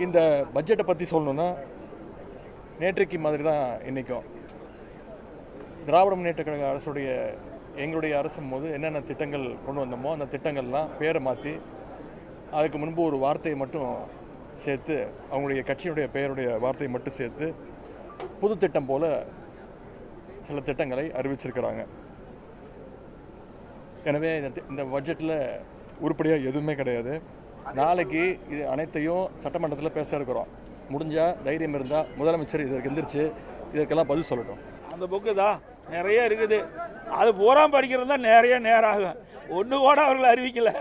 இந்த பட்ஜெட்டை பற்றி சொல்லணுன்னா நேற்றைக்கு மாதிரி தான் இன்றைக்கும் திராவிட முன்னேற்ற கழக அரசுடைய எங்களுடைய அரசும் போது என்னென்ன திட்டங்கள் கொண்டு வந்தோமோ அந்த திட்டங்கள்லாம் பேரை மாற்றி அதுக்கு முன்பு ஒரு வார்த்தையை மட்டும் சேர்த்து அவங்களுடைய கட்சியினுடைய பெயருடைய வார்த்தையை மட்டும் சேர்த்து புது திட்டம் போல் சில திட்டங்களை அறிவிச்சிருக்கிறாங்க. எனவே இந்த பட்ஜெட்டில் உருப்படியாக எதுவுமே கிடையாது. நாளைக்கு இது அனைத்தையும் சட்டமன்றத்தில் பேச இருக்கிறோம். முடிஞ்சால் தைரியம் இருந்தால் முதலமைச்சர் இதற்கு எந்திரிச்சு இதற்கெல்லாம் பதில் சொல்லட்டும். அந்த புக்கு தான் நிறைய இருக்குது, அது பூரா படிக்கிறது தான் நிறைய நேரம் ஆகும். ஒன்று கூட அவர்கள் அறிவிக்கலை.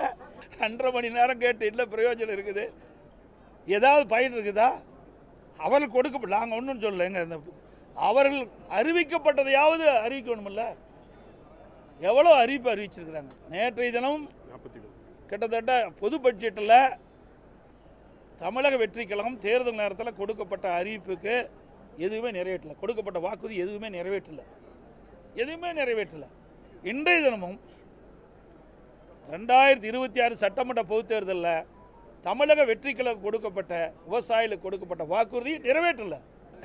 2.5 மணி நேரம் கேட்டு இல்லை பிரயோஜனம் இருக்குது, ஏதாவது பயன் இருக்குதா? அவர்கள் கொடுக்க நாங்கள் ஒன்றும் சொல்லலைங்க. இந்த அவர்கள் அறிவிக்கப்பட்டதையாவது அறிவிக்கணுமில்ல. எவ்வளோ அறிவிப்பு அறிவிச்சிருக்கிறாங்க. நேற்றைய தினம் கிட்டத்தட்ட பொது பட்ஜெட்டில் தமிழக வெற்றி கழகம் தேர்தல் நேரத்தில் கொடுக்கப்பட்ட அறிவிப்புக்கு எதுவுமே நிறைவேற்றலை. கொடுக்கப்பட்ட வாக்குறுதி எதுவுமே நிறைவேற்றலை. இன்றைய தினமும் 2026 சட்டமன்ற பொதுத் தேர்தலில் தமிழக வெற்றி கழகம் கொடுக்கப்பட்ட விவசாயிகளுக்கு கொடுக்கப்பட்ட வாக்குறுதி நிறைவேற்றலை.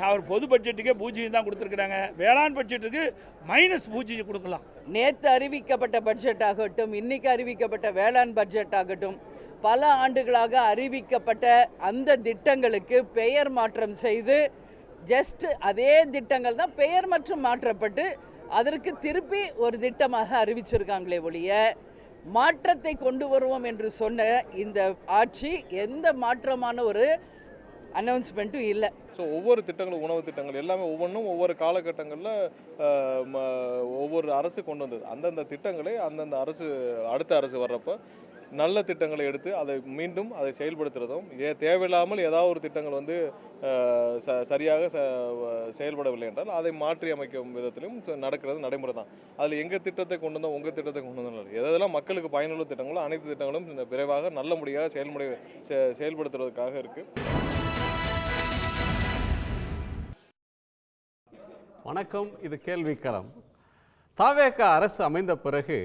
அவர் பொது பட்ஜெட்டுக்கே 0 தான் கொடுத்துருக்குறாங்க. வேளாண் பட்ஜெட்டுக்கு -0 கொடுக்கலாம். நேற்று அறிவிக்கப்பட்ட பட்ஜெட் ஆகட்டும், இன்னைக்கு அறிவிக்கப்பட்ட வேளாண் பட்ஜெட் ஆகட்டும், பல ஆண்டுகளாக அறிவிக்கப்பட்ட அந்த திட்டங்களுக்கு பெயர் மாற்றம் செய்து ஜஸ்ட் அதே திட்டங்கள் தான் பெயர் மற்றும் மாற்றப்பட்டு அதற்கு திருப்பி ஒரு திட்டமாக அறிவிச்சிருக்காங்களே ஒழிய மாற்றத்தை கொண்டு வருவோம் என்று சொன்ன இந்த ஆட்சி எந்த மாற்றமான ஒரு அனௌன்ஸ்மெண்ட்டும் இல்லை. ஸோ ஒவ்வொரு திட்டங்களும், உணவு திட்டங்கள் எல்லாமே ஒவ்வொன்றும் ஒவ்வொரு காலகட்டங்களில் ஒவ்வொரு அரசு கொண்டு வந்தது. அந்தந்த திட்டங்களை அந்தந்த அரசு அடுத்த அரசு வர்றப்போ நல்ல திட்டங்களை எடுத்து அதை மீண்டும் அதை செயல்படுத்துறதும், தேவையில்லாமல் ஏதாவது ஒரு திட்டங்கள் வந்து சரியாக செயல்படவில்லை என்றால் அதை மாற்றி அமைக்கும் விதத்திலும் நடக்கிறது நடைமுறை தான். அதில் எங்கள் திட்டத்தை கொண்டு வந்தோம், உங்கள் திட்டத்தை கொண்டு வந்தோம், எதெல்லாம் மக்களுக்கு பயனுள்ள திட்டங்களோ அனைத்து திட்டங்களும் விரைவாக நல்ல முறையாக செயல்படுத்துறதுக்காக இருக்குது. வணக்கம், இது கேள்விக்களம். தவேக அரசு அமைந்த பிறகு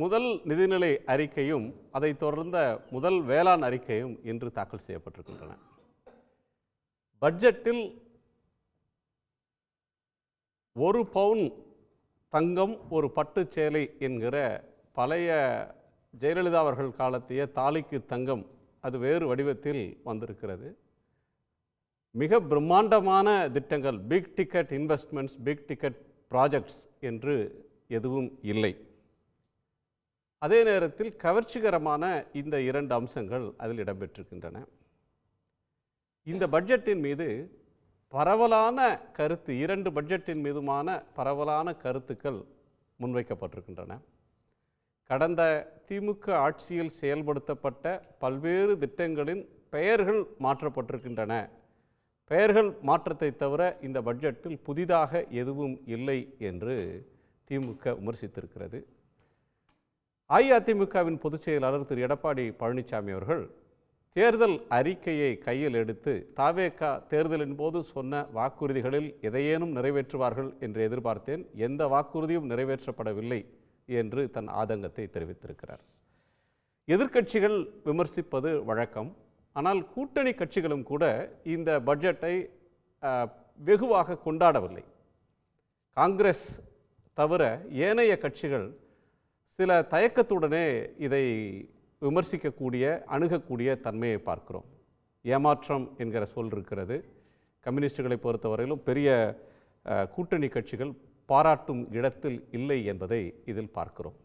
முதல் நிதிநிலை அறிக்கையும் அதை தொடர்ந்த முதல் வேளாண் அறிக்கையும் இன்று தாக்கல் செய்யப்பட்டிருக்கின்றன. பட்ஜெட்டில் 1 பவுன் தங்கம் ஒரு பட்டு சேலை என்கிற பழைய ஜெயலலிதா அவர்கள் காலத்திய தாலிக்கு தங்கம் அது வேறு வடிவத்தில் வந்திருக்கிறது. மிக பிரம்மாண்டமான திட்டங்கள், big ticket investments, big ticket projects என்று எதுவும் இல்லை. அதே நேரத்தில் கவர்ச்சிகரமான இந்த 2 அம்சங்கள் அதில் இடம்பெற்றிருக்கின்றன. இந்த பட்ஜெட்டின் மீது பரவலான கருத்து, 2 பட்ஜெட்டின் மீதுமான பரவலான கருத்துக்கள் முன்வைக்கப்பட்டிருக்கின்றன. கடந்த திமுக ஆட்சியில் செயல்படுத்தப்பட்ட பல்வேறு திட்டங்களின் பெயர்கள் மாற்றப்பட்டிருக்கின்றன. பெயர்கள் மாற்றத்தை தவிர இந்த பட்ஜெட்டில் புதிதாக எதுவும் இல்லை என்று திமுக விமர்சித்திருக்கிறது. அஇஅதிமுகவின் பொதுச் செயலாளர் திரு எடப்பாடி பழனிசாமி அவர்கள் தேர்தல் அறிக்கையை கையில் எடுத்து தவேக தேர்தலின் போது சொன்ன வாக்குறுதிகளில் எதையேனும் நிறைவேற்றுவார்கள் என்று எதிர்பார்த்தேன், எந்த வாக்குறுதியும் நிறைவேற்றப்படவில்லை என்று தன் ஆதங்கத்தை தெரிவித்திருக்கிறார். எதிர்க்கட்சிகள் விமர்சிப்பது வழக்கம். ஆனால் கூட்டணி கட்சிகளும் கூட இந்த பட்ஜெட்டை வெகுவாக கொண்டாடவில்லை. காங்கிரஸ் தவிர ஏனைய கட்சிகள் சில தயக்கத்துடனே இதை விமர்சிக்கக்கூடிய, அணுகக்கூடிய தன்மையை பார்க்கிறோம். ஏமாற்றம் என்கிற சொல் இருக்கிறது. கம்யூனிஸ்டுகளை பொறுத்தவரையிலும் பெரிய கூட்டணி கட்சிகள் பாராட்டும் இடத்தில் இல்லை என்பதை இதில் பார்க்கிறோம்.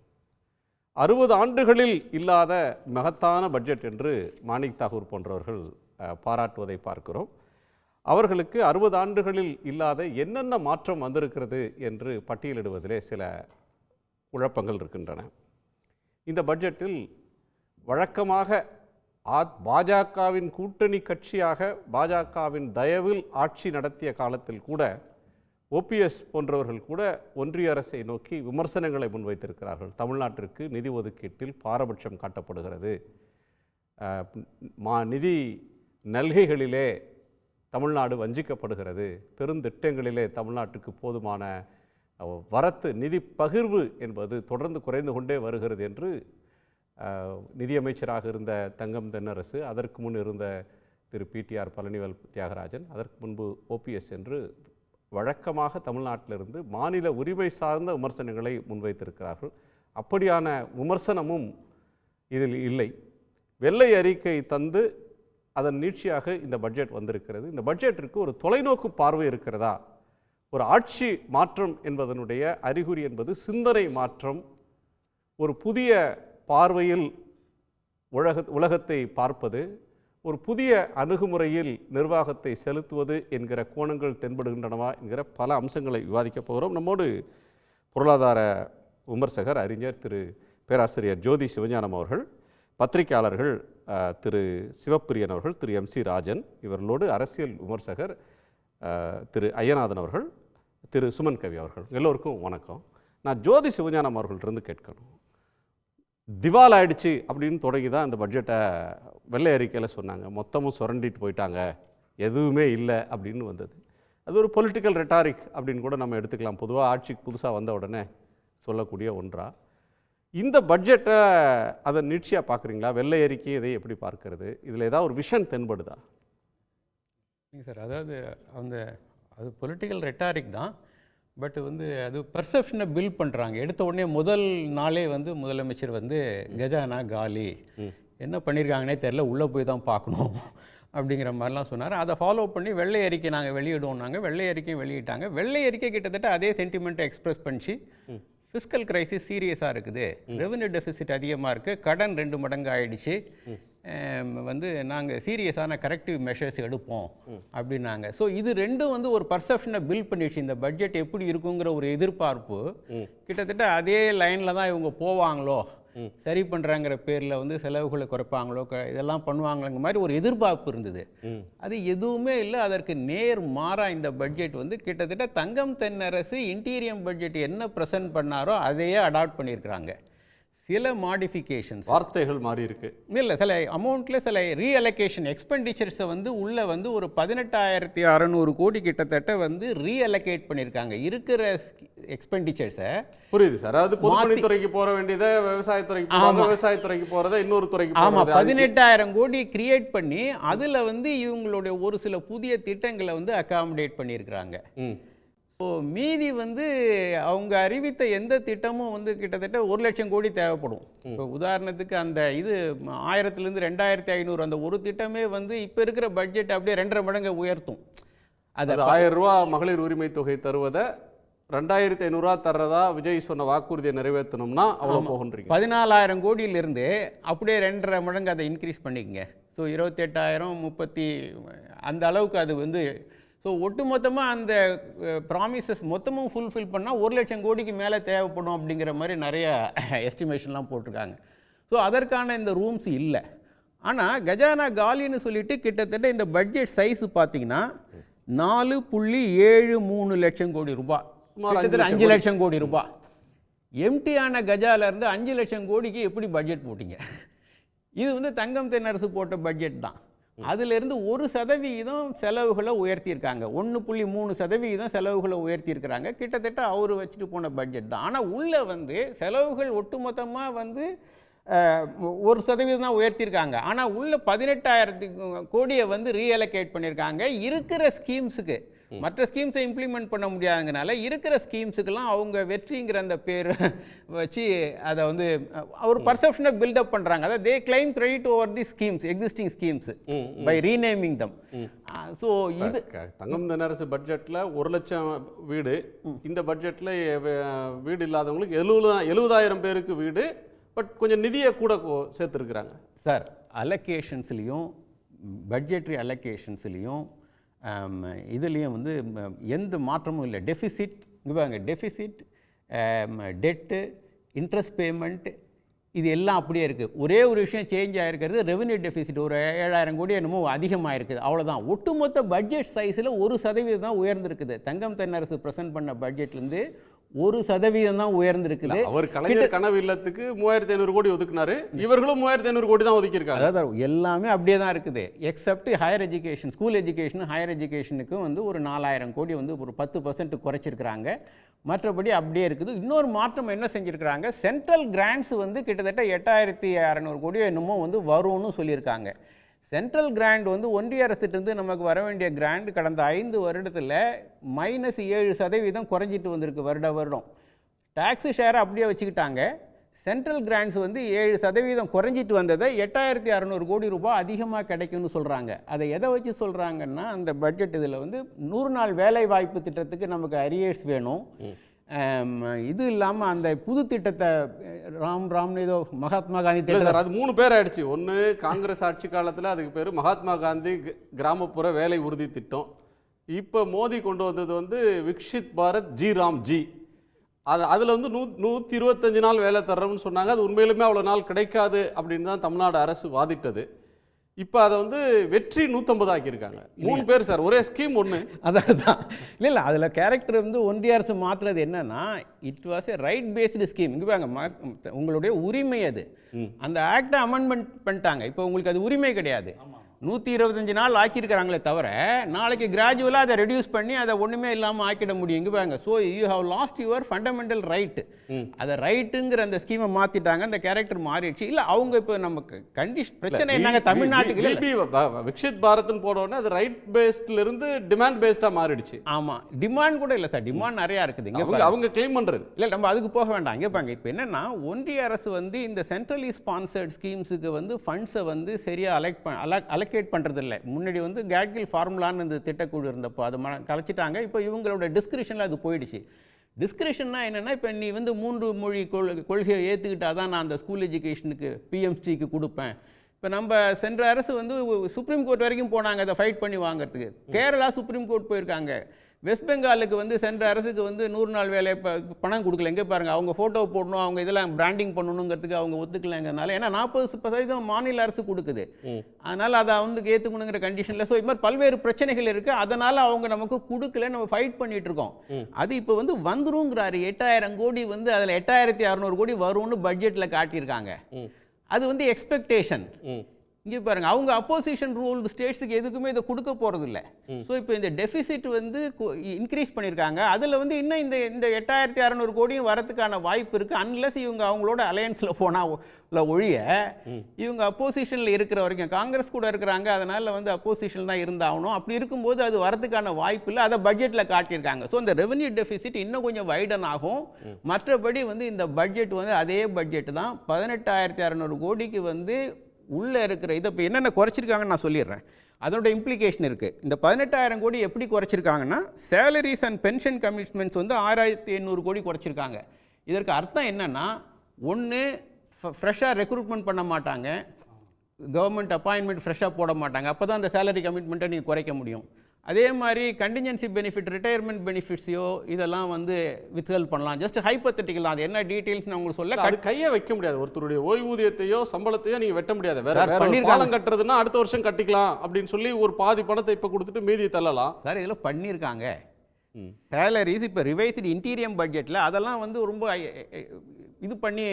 60 ஆண்டுகளில் இல்லாத மகத்தான பட்ஜெட் என்று மாணிக் தாகூர் போன்றவர்கள் பாராட்டுவதை பார்க்கிறோம். அவர்களுக்கு 60 ஆண்டுகளில் இல்லாத என்னென்ன மாற்றம் வந்திருக்கிறது என்று பட்டியலிடுவதிலே சில குழப்பங்கள் இருக்கின்றன. இந்த பட்ஜெட்டில் வழக்கமாக பாஜகவின் கூட்டணி கட்சியாக பாஜகவின் தயவில் ஆட்சி நடத்திய காலத்தில் கூட ஓபிஎஸ் போன்றவர்கள் கூட ஒன்றிய அரசை நோக்கி விமர்சனங்களை முன்வைத்திருக்கிறார்கள். தமிழ்நாட்டிற்கு நிதி ஒதுக்கீட்டில் பாரபட்சம் காட்டப்படுகிறது, நிதி நல்கைகளிலே தமிழ்நாடு வஞ்சிக்கப்படுகிறது, பெருந்திட்டங்களிலே தமிழ்நாட்டுக்கு போதுமான வரத்து, நிதி பகிர்வு என்பது தொடர்ந்து குறைந்து கொண்டே வருகிறது என்று நிதியமைச்சராக இருந்த தங்கம் தென்னரசு, அதற்கு முன் இருந்த திரு பிடிஆர் பழனிவேல் தியாகராஜன், அதற்கு முன்பு ஓபிஎஸ் என்று வழக்கமாக தமிழ்நாட்டிலிருந்து மாநில உரிமை சார்ந்த விமர்சனங்களை முன்வைத்திருக்கிறார்கள். அப்படியான விமர்சனமும் இதில் இல்லை. வெள்ளை அறிக்கை தந்து அதன் நீட்சியாக இந்த பட்ஜெட் வந்திருக்கிறது. இந்த பட்ஜெட்டிற்கு ஒரு தொலைநோக்கு பார்வை இருக்கிறதா? ஒரு ஆட்சி மாற்றம் என்பதனுடைய அறிகுறி என்பது சிந்தனை மாற்றம், ஒரு புதிய பார்வையில் உலகத்தை பார்ப்பது, ஒரு புதிய அணுகுமுறையில் நிர்வாகத்தை செலுத்துவது என்கிற கோணங்கள் தென்படுகின்றனவா என்கிற பல அம்சங்களை விவாதிக்கப் போகிறோம். நம்மோடு பொருளாதார விமர்சகர் அறிஞர் திரு பேராசிரியர் ஜோதி சிவஞானம் அவர்கள், பத்திரிகையாளர்கள் திரு சிவப்பிரியன் அவர்கள், திரு MC ராஜன், இவர்களோடு அரசியல் விமர்சகர் திரு ஐயநாதன் அவர்கள், திரு சுமன் கவி அவர்கள். எல்லோருக்கும் வணக்கம். நான் ஜோதி சிவஞானம் அவர்கள்ட்டிருந்து கேட்கணும், திவால் ஆயிடுச்சு அப்படின்னு தொடங்கி தான் இந்த பட்ஜெட்டை வெள்ளை அறிக்கையில் சொன்னாங்க. மொத்தமும் சுரண்டிட்டு போயிட்டாங்க, எதுவுமே இல்லை அப்படின்னு வந்தது. அது ஒரு பொலிட்டிக்கல் ரெட்டாரிக் அப்படின்னு கூட நம்ம எடுத்துக்கலாம். பொதுவாக ஆட்சிக்கு புதுசாக வந்த உடனே சொல்லக்கூடிய ஒன்றா. இந்த பட்ஜெட்டை அதை நீட்சியாக பார்க்குறீங்களா? வெள்ளை அறிக்கை இதை எப்படி பார்க்கறது? இதில் ஏதாவது ஒரு விஷன் தென்படுதா? சார், அதாவது அது பொலிட்டிக்கல் ரெட்டாரிக் தான். பட் அது பர்செப்ஷனை பில்ட் பண்ணுறாங்க. எடுத்த உடனே முதல் நாளே முதலமைச்சர் கஜானா காலி, என்ன பண்ணியிருக்காங்கன்னே தெரில, உள்ளே போய் தான் பார்க்கணும் அப்படிங்கிற மாதிரிலாம் சொன்னார். அதை ஃபாலோ பண்ணி வெள்ளை அறிக்கை நாங்கள் வெளியிடுவோம்னாங்க. வெள்ளை அறிக்கையும் வெளியிட்டாங்க. வெள்ளை அறிக்கை கிட்டத்தட்ட அதே சென்டிமெண்ட்டை எக்ஸ்பிரஸ் பண்ணிச்சு. ஃபிஸ்கல் கிரைசிஸ் சீரியஸாக இருக்குது, ரெவென்யூ டெஃபிசிட் அதிகமாக இருக்குது, கடன் 2 மடங்கு ஆகிடுச்சு, நாங்கள் சீரியஸான கரெக்டிவ் மெஷர்ஸ் எடுப்போம் அப்படின்னாங்க. ஸோ இது ரெண்டும் ஒரு பர்செப்ஷனை பில்ட் பண்ணிடுச்சு. இந்த பட்ஜெட் எப்படி இருக்குங்கிற ஒரு எதிர்பார்ப்பு கிட்டத்தட்ட அதே லைனில் தான் இவங்க போவாங்களோ, சரி பண்ணுறாங்கிற பேரில் செலவுகளை குறைப்பாங்களோ, இதெல்லாம் பண்ணுவாங்களங்கிற மாதிரி ஒரு எதிர்பார்ப்பு இருந்தது. அது எதுவுமே இல்லை. அதற்கு நேர் மாறாக இந்த பட்ஜெட் கிட்டத்தட்ட தங்கம் தென்னரசு இன்டீரியம் பட்ஜெட் என்ன ப்ரெசென்ட் பண்ணாரோ அதையே அடாப்ட் பண்ணியிருக்கிறாங்க. சில மாடிஃபிகேஷன்ஸ், வார்த்தைகள் மாறி இருக்கு, இல்லை சில அமௌண்ட்டில் சில ரீஅலோகேஷன் எக்ஸ்பெண்டிச்சர்ஸை உள்ள ஒரு 18,600 கோடி கிட்டத்தட்ட ரீஅலோகேட் பண்ணியிருக்காங்க. இருக்கிற எக்ஸ்பெண்டிச்சர்ஸை புரியுது சார். அதாவது பொதுப்பணித்துறைக்கு போக வேண்டியதை விவசாயத்துறைக்கு போகிறாங்க, விவசாயத்துறைக்கு போகிறத இன்னொரு துறைக்கு. ஆமாம், 18,000 கோடி கிரியேட் பண்ணி அதில் இவங்களுடைய ஒரு சில புதிய திட்டங்களை அகாமடேட் பண்ணியிருக்கிறாங்க. மீதி அவங்க அறிவித்த எந்த திட்டமும் கிட்டத்தட்ட 1 லட்சம் கோடி தேவைப்படும். இப்போ உதாரணத்துக்கு அந்த 1000லேருந்து 2500 அந்த ஒரு திட்டமே இப்போ இருக்கிற பட்ஜெட் அப்படியே 2.5 மடங்கு உயர்த்தும். அது 1000 ரூபா மகளிர் உரிமை தொகை தருவதை 2500 ரூபா தர்றதா விஜய் சொன்ன வாக்குறுதியை நிறைவேற்றணும்னா அவ்வளோ போகுன்றீங்க. 14,000 கோடியிலிருந்து அப்படியே 2.5 மடங்கு அதை இன்க்ரீஸ் பண்ணிக்கங்க. ஸோ 28,000 30 அந்த அளவுக்கு அது ஸோ ஒட்டுமொத்தமாக அந்த ப்ராமிசஸ் மொத்தமும் ஃபுல்ஃபில் பண்ணால் 1 லட்சம் கோடிக்கு மேலே தேவைப்படும் அப்படிங்கிற மாதிரி நிறைய எஸ்டிமேஷன்லாம் போட்டிருக்காங்க. ஸோ அதற்கான இந்த ரூம்ஸ் இல்லை. ஆனால் கஜானா காலின்னு சொல்லிட்டு கிட்டத்தட்ட இந்த பட்ஜெட் சைஸ் பார்த்தீங்கன்னா 4.73 லட்சம் கோடி ரூபாய், கிட்டத்தட்ட 5 லட்சம் கோடி ரூபாய். எம்டியான கஜாலேருந்து 5 லட்சம் கோடிக்கு எப்படி பட்ஜெட் போட்டிங்க? இது தங்கம் தென்னரசு போட்ட பட்ஜெட் தான். அதிலிருந்து 1% செலவுகளை உயர்த்தியிருக்காங்க, 1.3% செலவுகளை உயர்த்தியிருக்கிறாங்க. கிட்டத்தட்ட அவர் வச்சுட்டு போன பட்ஜெட் தான். ஆனால் உள்ளே செலவுகள் ஒட்டுமொத்தமாக 1% தான் உயர்த்தியிருக்காங்க. ஆனால் உள்ள 18,000 கோடியை ரீஅலோகேட் பண்ணியிருக்காங்க. இருக்கிற ஸ்கீம்ஸுக்கு மற்ற ஸ்கீம்ஸை இம்ப்ளிமெண்ட் பண்ண முடியாதுங்கனால இருக்கிற ஸ்கீம்ஸுக்கெல்லாம் அவங்க வெற்றிங்கிற அந்த பேர் வச்சு அதை ஒரு பர்செப்ஷனை பில்டப் பண்ணுறாங்க. அதாவது they claim credit over the schemes, existing schemes by renaming them. So இது தங்கம் தென்னரசு பட்ஜெட்டில் 1 லட்சம் வீடு, இந்த பட்ஜெட்டில் வீடு இல்லாதவங்களுக்கு 70,000 பேருக்கு வீடு, பட் கொஞ்சம் நிதியை கூட சேர்த்துருக்குறாங்க சார். அலோகேஷன்ஸ்லேயும் பட்ஜெட்ரி அலோகேஷன்ஸ்லேயும் இதுலேயும் எந்த மாற்றமும் இல்லை. Deficit deficit, debt, interest payment இது எல்லாம் அப்படியே இருக்குது. ஒரே ஒரு விஷயம் சேஞ்ச் ஆகிருக்கிறது, ரெவென்யூ டெஃபிசிட் ஒரு 7,000 கோடி என்னமோ அதிகமாக இருக்குது, அவ்வளோதான். ஒட்டுமொத்த பட்ஜெட் சைஸில் 1% தான் உயர்ந்திருக்குது. தங்கம் தென்னரசு ப்ரெசென்ட் பண்ண பட்ஜெட்லேருந்து 1% தான் உயர்ந்திருக்குது. அவர் கலைஞர் கனவு இல்லத்துக்கு 3,500 கோடி ஒதுக்குனாரு, இவர்களும் 3,500 கோடி தான் ஒதுக்கியிருக்காங்க. அதாவது எல்லாமே அப்படியே தான் இருக்குது, except higher education, school education, higher எஜுகேஷனுக்கு ஒரு 4,000 கோடி ஒரு 10% குறைச்சிருக்கிறாங்க. மற்றபடி அப்படியே இருக்குது. இன்னொரு மாற்றம் என்ன செஞ்சுருக்கிறாங்க, சென்ட்ரல் கிராண்ட்ஸ் கிட்டத்தட்ட 8,600 கோடி என்னமோ வரும்னு சொல்லியிருக்காங்க. சென்ட்ரல் கிராண்ட் வந்து ஒன்றிய அரசிட்டிருந்து நமக்கு வர வேண்டிய கிராண்ட் கடந்த 5 வருடத்தில் -7% குறைஞ்சிட்டு வந்திருக்கு வருடம். டாக்ஸு ஷேரை அப்படியே வச்சுக்கிட்டாங்க. சென்ட்ரல் கிராண்ட்ஸ் வந்து 7% குறைஞ்சிட்டு வந்ததை 8600 கோடி ரூபாய் அதிகமாக கிடைக்கும்னு சொல்கிறாங்க. அதை எதை வச்சு சொல்கிறாங்கன்னா, அந்த பட்ஜெட் இதில் வந்து 100 நாள் வேலை வாய்ப்பு திட்டத்துக்கு நமக்கு அரியர்ஸ் வேணும். இது இல்லாமல் அந்த புது திட்டத்தை ராம்னு ஏதோ மகாத்மா காந்தி திட்டம், அது 3 பேர் ஆயிடுச்சு. ஒன்று காங்கிரஸ் ஆட்சி காலத்தில் அதுக்கு பேர் மகாத்மா காந்தி கிராமப்புற வேலை உறுதி திட்டம். இப்போ மோடி கொண்டு வந்தது வந்து விக்ஷித் பாரத் ஜி. அதில் வந்து 125 நாள் வேலை தர்றோம்னு சொன்னாங்க. அது உண்மையிலுமே அவ்வளோ நாள் கிடைக்காது அப்படின்னு தான் தமிழ்நாடு அரசு வாதிட்டது. இப்போ அதை வந்து வெற்றி 150 ஆக்கியிருக்காங்க. 3 பேர் சார், ஒரே ஸ்கீம் ஒன்று. அதான் இல்லை அதில் கேரக்டர் வந்து ஒன்றிய அரசு மாற்றுறது என்னன்னா, it was a right based scheme. இங்கே பாங்க, உங்களுடைய உரிமை அது. அந்த ஆக்டை அமெண்ட்மெண்ட் பண்ணிட்டாங்க. இப்போ உங்களுக்கு அது உரிமை கிடையாது. 125 நாள் ஆக்கியிருக்கிறாங்களே தவிர, நாளைக்கு கிராஜுவலாக அதை ரெடியூஸ் பண்ணி அதை ஒன்றுமே இல்லாமல் ஆக்கிட முடியும். இங்கே பாருங்க, so you have lost your fundamental right. அதை ரைட்டுங்கிற அந்த ஸ்கீமை மாற்றிட்டாங்க. அந்த கேரக்டர் மாறிடுச்சு. இல்லை அவங்க இப்போ நமக்கு பிரச்சனை என்னங்க, தமிழ்நாட்டுக்கு விக்ஷித் பாரத்னு போனோடனே அது ரைட் பேஸ்ட்லேருந்து டிமாண்ட் பேஸ்டாக மாறிடுச்சு. ஆமாம், டிமாண்ட் கூட இல்லை சார், டிமாண்ட் நிறையா இருக்குது. இங்கே அவங்க கிளைம் பண்ணுறது இல்லை, நம்ம அதுக்கு போக வேண்டாம். இங்கே பாருங்க, இப்போ என்னென்னா, ஒன்றிய அரசு வந்து இந்த சென்ட்ரலி ஸ்பான்சர்ட் ஸ்கீம்ஸுக்கு வந்து ஃபண்ட்ஸை வந்து சரியாக அலோகேட் பண்ணுறதில்லை. முன்னாடி வந்து கேட்கில் ஃபார்முலான்னு இந்த திட்டக்குழு இருந்தப்போ அது கலைச்சிட்டாங்க. இப்போ இவங்களோட டிஸ்கிரிஷனில் அது போயிடுச்சு. டிஸ்கிரிஷன்னா என்னென்னா, இப்போ நீ வந்து 3 மொழி கொள்கையை ஏற்றுக்கிட்டால் தான் நான் அந்த ஸ்கூல் எஜுகேஷனுக்கு பிஎம்ஸ்டிக்கு கொடுப்பேன். இப்போ நம்ம சென்ற அரசு வந்து சுப்ரீம் கோர்ட் வரைக்கும் போனாங்க அதை ஃபைட் பண்ணி வாங்கிறதுக்கு. கேரளா சுப்ரீம் கோர்ட் போயிருக்காங்க. வெஸ்ட் பெங்காலுக்கு வந்து சென்ற அரசுக்கு வந்து 100 நாள் வேலை பணம் கொடுக்கல. எங்கே பாருங்கள், அவங்க ஃபோட்டோ போடணும், அவங்க இதெல்லாம் பிராண்டிங் பண்ணணுங்கிறதுக்கு அவங்க ஒத்துக்கலைங்கிறதுனால, ஏன்னா 40% மாநில அரசு கொடுக்குது. அதனால் அதை வந்து ஏற்றுக்கணுங்கிற கண்டிஷனில். ஸோ இது மாதிரி பல்வேறு பிரச்சனைகள் இருக்குது. அதனால் அவங்க நமக்கு கொடுக்கல, நம்ம ஃபைட் பண்ணிட்டு இருக்கோம். அது இப்போ வந்து வந்துருங்கிறாரு. 8000 கோடி வந்து அதில் 8600 கோடி வரும்னு பட்ஜெட்டில் காட்டியிருக்காங்க. அது வந்து எக்ஸ்பெக்டேஷன். இங்கே பாருங்க, அவங்க அப்போசிஷன் ரூல் ஸ்டேட்ஸுக்கு எதுக்குமே இதை கொடுக்க போகிறது இல்லை. ஸோ இப்போ இந்த டெபிசிட் வந்து இன்க்ரீஸ் பண்ணியிருக்காங்க. அதில் வந்து இன்னும் இந்த 8600 கோடியும் வரதுக்கான வாய்ப்பு இருக்குது. அன்லெஸ் இவங்க அவங்களோட அலையன்ஸில் போனால் ஒழிய, இவங்க அப்போசிஷனில் இருக்கிற வரைக்கும் காங்கிரஸ் கூட இருக்கிறாங்க. அதனால் வந்து அப்போசிஷன் தான் இருந்தாகணும். அப்படி இருக்கும்போது அது வரதுக்கான வாய்ப்பு இல்லை. அதை பட்ஜெட்டில் காட்டியிருக்காங்க. ஸோ இந்த ரெவன்யூ டெபிசிட் இன்னும் கொஞ்சம் வைடன் ஆகும். மற்றபடி வந்து இந்த பட்ஜெட் வந்து அதே பட்ஜெட் தான். 18600 கோடிக்கு வந்து உள்ளே இருக்கிற இதை இப்போ என்னென்ன குறைச்சிருக்காங்கன்னு நான் சொல்லிடுறேன். அதோட இம்ப்ளிகேஷன் இருக்குது. இந்த 18000 கோடி எப்படி குறைச்சிருக்காங்கன்னா, சேலரிஸ் அண்ட் பென்ஷன் கமிட்மெண்ட்ஸ் வந்து 6800 கோடி குறைச்சிருக்காங்க. இதற்கு அர்த்தம் என்னென்னா, ஒன்று ஃப்ரெஷ்ஷாக ரெக்ரூட்மெண்ட் பண்ண மாட்டாங்க, கவர்மெண்ட் அப்பாயின்மெண்ட் ஃப்ரெஷ்ஷாக போட மாட்டாங்க. அப்போ தான் அந்த சேலரி கமிட்மெண்ட்டை நீங்கள் குறைக்க முடியும். அதே மாதிரி கண்டிஞ்சன்சி பெனிஃபிட், ரிட்டையர்மெண்ட் பெனிஃபிட்ஸையோ இதெல்லாம் வந்து வித்ஹெல்ட் பண்ணலாம். ஜஸ்ட் ஹைப்போதெட்டிக்கல் தான். அது என்ன டீட்டெயில்ஸ் நான் உங்களுக்கு சொல்ல, அது கையை வைக்க முடியாது. ஒருத்தருடைய ஓய்வூதியத்தையோ சம்பளத்தையோ நீங்கள் வெட்ட முடியாது. வேற பாலம் கட்டுறதுன்னா அடுத்த வருஷம் கட்டிக்கலாம் அப்படின்னு சொல்லி ஒரு பாதி பணத்தை இப்போ கொடுத்துட்டு மீதியை தள்ளலாம். சார் இதில் பண்ணியிருக்காங்க சேலரிஸ். இப்போ ரிவைஸ்டு இன்டீரியம் பட்ஜெட்டில் அதெல்லாம் வந்து ரொம்ப இது பண்ணி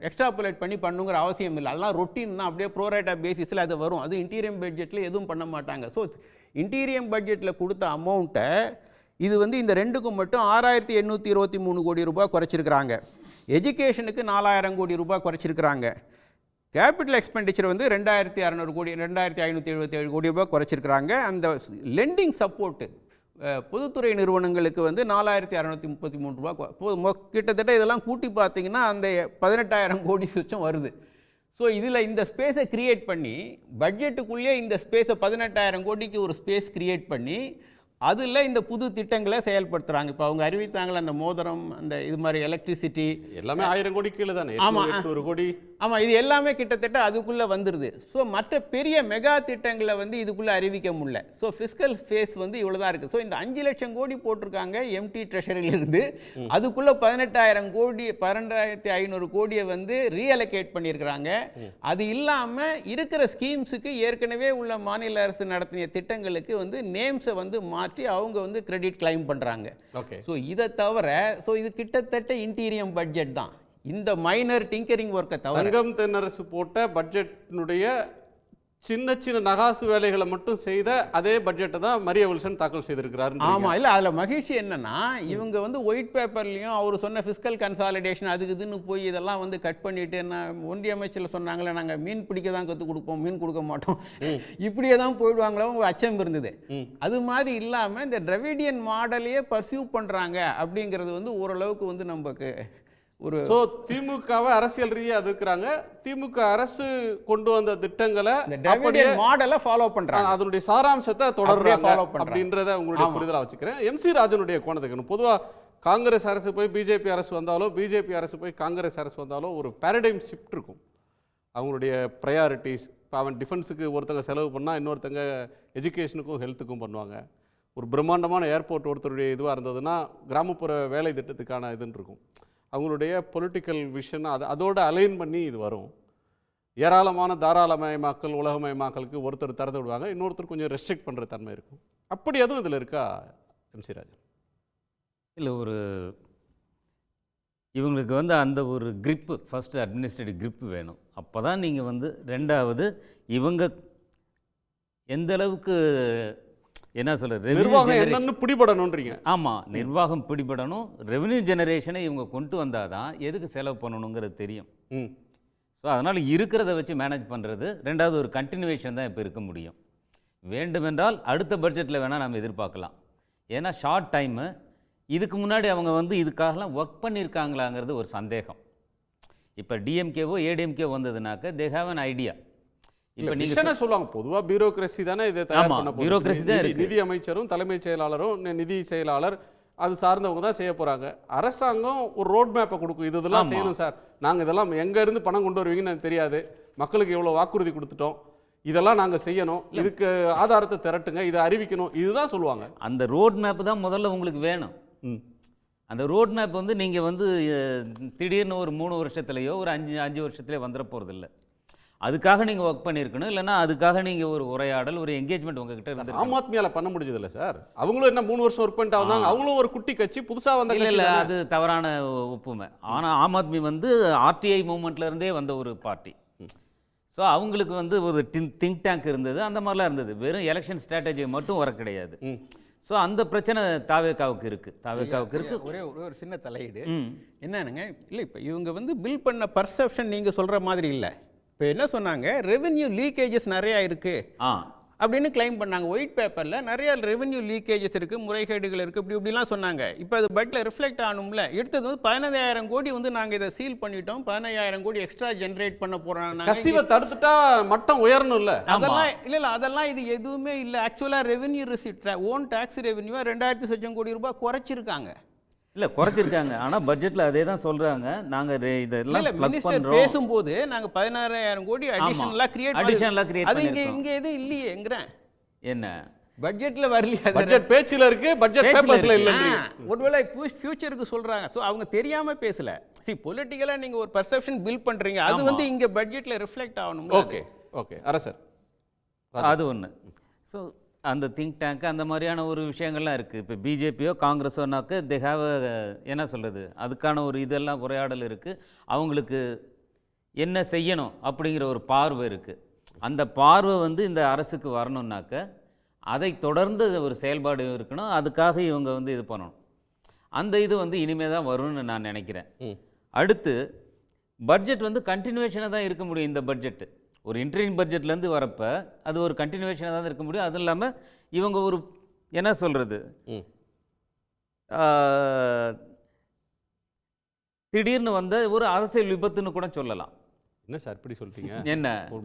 எக்ஸ்ட்ராபுலேட் பண்ணி பண்ணுங்கிற அவசியம் இல்லை. அதெல்லாம் ரொட்டீன் தான், அப்படியே ப்ரோரேட்டா பேசிஸில் அது வரும். அது இன்டீரியம் பட்ஜெட்டில் எதுவும் பண்ண மாட்டாங்க. ஸோ இன்டீரியம் பட்ஜெட்டில் கொடுத்த அமௌண்ட்டை இது வந்து இந்த ரெண்டுக்கும் மட்டும் 6823 கோடி ரூபாய் குறைச்சிருக்கிறாங்க. எஜுகேஷனுக்கு 4000 கோடி ரூபாய் குறைச்சிருக்கிறாங்க. கேபிட்டல் எக்ஸ்பெண்டிச்சர் வந்து 2600 கோடி 2577 கோடி ரூபாய் குறைச்சிருக்கிறாங்க. அந்த லெண்டிங் சப்போர்ட்டு பொதுத்துறை நிறுவனங்களுக்கு வந்து 4633 ரூபாய் கிட்டத்தட்ட இதெல்லாம் கூட்டி பார்த்தீங்கன்னா அந்த 18000 கோடி சுச்சம் வருது. ஸோ இதில் இந்த ஸ்பேஸை கிரியேட் பண்ணி பட்ஜெட்டுக்குள்ளேயே இந்த ஸ்பேஸை 18000 கோடிக்கு ஒரு ஸ்பேஸ் கிரியேட் பண்ணி அதில் இந்த புது திட்டங்களை செயல்படுத்துகிறாங்க. இப்போ அவங்க அறிவித்தாங்களே அந்த மோதிரம், அந்த இது மாதிரி எலக்ட்ரிசிட்டி எல்லாமே 1000 கோடி கீழே தானே. ஆமாம், 800 கோடி. ஆமாம், இது எல்லாமே கிட்டத்தட்ட அதுக்குள்ளே வந்துடுது. ஸோ மற்ற பெரிய மெகா திட்டங்களை வந்து இதுக்குள்ளே அறிவிக்க முடியல. ஸோ ஃபிஸ்கல் ஃபேஸ் வந்து இவ்வளோ தான் இருக்குது. ஸோ இந்த 5 லட்சம் கோடி போட்டிருக்காங்க எம்டி ட்ரெஷரியிலிருந்து. அதுக்குள்ளே 18000 கோடி 12500 கோடியை வந்து ரீஅலோகேட் பண்ணியிருக்கிறாங்க. அது இல்லாமல் இருக்கிற ஸ்கீம்ஸுக்கு ஏற்கனவே உள்ள மாநில அரசு நடத்திய திட்டங்களுக்கு வந்து நேம்ஸை வந்து மாற்றி அவங்க வந்து கிரெடிட் கிளைம் பண்றாங்க. ஓகே, ஸோ இதை தவிர ஸோ இது கிட்டத்தட்ட இன்டீரியம் பட்ஜெட் தான். இந்த மைனர் டிங்கரிங் ஒர்க்கை தவிர தங்கம் தென்னரசு போட்ட பட்ஜெட்டினுடைய சின்ன சின்ன நகாசு வேலைகளை மட்டும் செய்த அதே பட்ஜெட்டை தான் மரிய வில்சன் தாக்கல் செய்திருக்கிறாரு. ஆமாம், இல்லை அதில் மகிழ்ச்சி என்னன்னா இவங்க வந்து ஒயிட் பேப்பர்லையும் அவர் சொன்ன ஃபிஸ்கல் கன்சாலிடேஷன் அதுக்கு இதுன்னு போய் இதெல்லாம் வந்து கட் பண்ணிட்டு நான் ஒன்றிய அமைச்சரில் சொன்னாங்களே நாங்கள் மீன் பிடிக்க தான் கற்றுக் கொடுப்போம், மீன் கொடுக்க மாட்டோம், இப்படியே தான் போயிடுவாங்களோ ஒரு அச்சம் இருந்தது. அது மாதிரி இல்லாமல் இந்த திராவிடியன் மாடலையே பர்சியூ பண்ணுறாங்க அப்படிங்கிறது வந்து ஓரளவுக்கு வந்து நமக்கு ஒரு ஸோ திமுகவை அரசியல் ரீதியாக எதிர்க்கிறாங்க. திமுக அரசு கொண்டு வந்த திட்டங்களை அப்படியே மாடலை ஃபாலோ பண்றாங்க, அதனுடைய சாராம்சத்தை தொடர்றாங்க ஃபாலோ பண்றாங்க அப்படின்றத உங்களுடைய புரிதலா வச்சுக்கிறேன். எம்.சி. ராஜனுடைய கோணத்துக்கு பொதுவாக காங்கிரஸ் அரசு போய் பிஜேபி அரசு வந்தாலோ, பிஜேபி அரசு போய் காங்கிரஸ் அரசு வந்தாலோ ஒரு பேரடைம் ஷிஃப்ட் இருக்கும். அவங்களுடைய ப்ரையாரிட்டிஸ். இப்போ அவன் டிஃபென்ஸுக்கு ஒருத்தங்க செலவு பண்ணால் இன்னொருத்தங்க எஜுகேஷனுக்கும் ஹெல்த்துக்கும் பண்ணுவாங்க. ஒரு பிரம்மாண்டமான ஏர்போர்ட் ஒருத்தருடைய இதுவாக இருந்ததுன்னா கிராமப்புற வேலை திட்டத்துக்கான இதுன்னு இருக்கும். அவங்களுடைய பொலிட்டிக்கல் விஷன் அதோடு அலைன் பண்ணி இது வரும். ஏராளமான தாராளமயமாக்கல் உலகமயமாக்கலுக்கு ஒருத்தர் திறந்து விடுவாங்க, இன்னொருத்தர் கொஞ்சம் ரெஸ்ட்ரிக்ட் பண்ணுற தன்மை இருக்கும். அப்படி எதுவும் இதில் இருக்கா எம்.சி. ராஜன்? இல்லை, ஒரு இவங்களுக்கு வந்து அந்த ஒரு கிரிப்பு, ஃபஸ்ட்டு அட்மினிஸ்ட்ரேட்டிவ் கிரிப்பு வேணும். அப்போ தான் நீங்கள் வந்து ரெண்டாவது இவங்க எந்த அளவுக்கு என்ன சொல்கிறது நிர்வாகம் என்னன்னு பிடிபடணுன்றீங்க. ஆமாம், நிர்வாகம் பிடிபடணும். ரெவென்யூ ஜெனரேஷனை இவங்க கொண்டு வந்தால் தான் எதுக்கு செலவு பண்ணணுங்கிறது தெரியும். ஸோ அதனால் இருக்கிறத வச்சு மேனேஜ் பண்ணுறது. ரெண்டாவது ஒரு கண்டினியூவேஷன் தான் இப்போ இருக்க முடியும். வேண்டுமென்றால் அடுத்த பட்ஜெட்டில் வேணால் நம்ம எதிர்பார்க்கலாம். ஏன்னா ஷார்ட் டைமு. இதுக்கு முன்னாடி அவங்க வந்து இதுக்காகலாம் ஒர்க் பண்ணியிருக்காங்களாங்கிறது ஒரு சந்தேகம். இப்போ டிஎம்கேவோ ஏடிஎம்கே வந்ததுனாக்க தே ஹேவ் அன் ஐடியா. இப்போ நீங்க சொல்லுவாங்க பொதுவாக பியூரோக்ரஸி தானே இதை தயார் பண்ண போகுது. பியூரோக்ரஸி தான் இருக்கு. நிதி அமைச்சரும் தலைமைச் செயலாளரும் நிதி செயலாளர் அது சார்ந்தவங்க தான் செய்ய போறாங்க. அரசாங்கம் ஒரு ரோட் மேப்பை கொடுக்கும், இதெல்லாம் செய்யணும் சார், நாங்கள் இதெல்லாம் எங்க இருந்து பணம் கொண்டு வருவீங்கன்னு எனக்கு தெரியாது, மக்களுக்கு எவ்வளோ வாக்குறுதி கொடுத்துட்டோம், இதெல்லாம் நாங்கள் செய்யணும், இதுக்கு ஆதாரத்தை திரட்டுங்க, இதை அறிவிக்கணும், இதுதான் சொல்லுவாங்க. அந்த ரோட் மேப் தான் முதல்ல உங்களுக்கு வேணும். அந்த ரோட் மேப் வந்து நீங்கள் வந்து திடீர்னு ஒரு 3 வருஷத்துலையோ ஒரு 5 வருஷத்துலேயோ வந்துட போகிறதில்ல. அதுக்காக நீங்கள் ஒர்க் பண்ணியிருக்கணும். இல்லைன்னா அதுக்காக நீங்கள் ஒரு உரையாடல், ஒரு என்கேஜ்மெண்ட் உங்ககிட்ட இருந்து. ஆம் ஆத்மியால பண்ண முடிஞ்சது இல்லை சார். அவங்களும் என்ன 3 வருஷம் ஒர்க் பண்ணிட்டு வந்தாங்க, அவங்களும் ஒரு குட்டி கட்சி புதுசாக வந்த. இல்லை, அது தவறான ஒப்புமை. ஆனால் ஆம் ஆத்மி வந்து ஆர்டிஐ மூமெண்ட்லேருந்தே வந்த ஒரு பார்ட்டி. ஸோ அவங்களுக்கு வந்து ஒரு திங்க் டேங்க் இருந்தது, அந்த மாதிரிலாம் இருந்தது. வெறும் எலெக்ஷன் ஸ்ட்ராட்டஜி மட்டும் வர கிடையாது. ஸோ அந்த பிரச்சனை தாவேக்காவுக்கு இருக்குது. ஒரே ஒரு சின்ன தலையீடு என்னன்னுங்க, இல்லை இப்போ இவங்க வந்து பில் பண்ண பர்செப்ஷன் நீங்கள் சொல்கிற மாதிரி இல்லை. இப்போ என்ன சொன்னாங்க, ரெவென்யூ லீக்கேஜஸ் நிறையா இருக்குது அப்படின்னு கிளைம் பண்ணாங்க. ஒயிட் பேப்பரில் நிறைய ரெவென்யூ லீக்கேஜஸ் இருக்குது, முறைகேடுகள் இருக்குது, இப்படிலாம் சொன்னாங்க. இப்போ அது பட்ஜெட்டில் ரிஃப்ளெக்ட் ஆகணும்ல. எடுத்தது வந்து 15,000 கோடி வந்து நாங்கள் இதை சீல் பண்ணிட்டோம், 15,000 கோடி எக்ஸ்ட்ரா ஜென்ரேட் பண்ண போகிறோம். கசிவை தடுத்துட்டா மட்டம் உயரணும் இல்லை, அதெல்லாம் இல்லை, அதெல்லாம் இது எதுவுமே இல்லை. ஆக்சுவலாக ரெவென்யூ ரிசிப்ட் ஓன் டேக்ஸ் ரெவென்யூவை 2,000 லட்சம் கோடி ரூபாய் குறைச்சிருக்காங்க. இல்லை, குறைச்சிருக்காங்க. ஆனால் பட்ஜெட்டில் அதே தான் சொல்கிறாங்க. நாங்கள் இதெல்லாம் மினிஸ்டர் பேசும்போது நாங்கள் 16,000 கோடி அடிஷனலாக கிரியேட் அது இங்கே எதுவும் இல்லையேங்கிறேன். என்ன பட்ஜெட்டில் வரலையா? பட்ஜெட் பேச்சில் இருக்கு, பட்ஜெட் பேப்பர்ஸில் இல்லை. ஒருவேளை ஃபியூச்சருக்கு சொல்கிறாங்க. ஸோ அவங்க தெரியாமல் பேசலை. பொலிட்டிக்கலாக நீங்கள் ஒரு பர்செப்ஷன் பில்ட் பண்ணுறீங்க, அது வந்து இங்கே பட்ஜெட்டில் ரிஃப்ளெக்ட் ஆகணும். ஓகே அரசர், அது ஒன்று. ஸோ அந்த திங்க் டேங்க் அந்த மாதிரியான ஒரு விஷயங்கள்லாம் இருக்குது. இப்போ பிஜேபியோ காங்கிரஸோனாக்க தே ஹேவ் என்ன சொல்கிறது, அதுக்கான ஒரு இதெல்லாம் உரையாடல் இருக்குது. அவங்களுக்கு என்ன செய்யணும் அப்படிங்கிற ஒரு பார்வை இருக்குது. அந்த பார்வை வந்து இந்த அரசுக்கு வரணுன்னாக்க அதை தொடர்ந்து ஒரு செயல்பாடு இருக்கணும். அதுக்காக இவங்க வந்து இது பண்ணணும். அந்த இது வந்து இனிமேல் தான் வரும்னு நான் நினைக்கிறேன். அடுத்து பட்ஜெட் வந்து கண்டினியூவேஷனாக தான் இருக்க முடியும். இந்த பட்ஜெட்டு ஒரு இன்டரிம் பட்ஜெட்லேருந்து வரப்போ அது ஒரு கண்டினியூவேஷனாக தான் இருக்க முடியும். அதுவும் இல்லாமல் இவங்க ஒரு என்ன சொல்கிறது, திடீர்னு வந்த ஒரு அரசியல் விபத்துன்னு கூட சொல்லலாம். என்ன சார் இப்படி சொல்லிட்டீங்க? என்ன ஒரு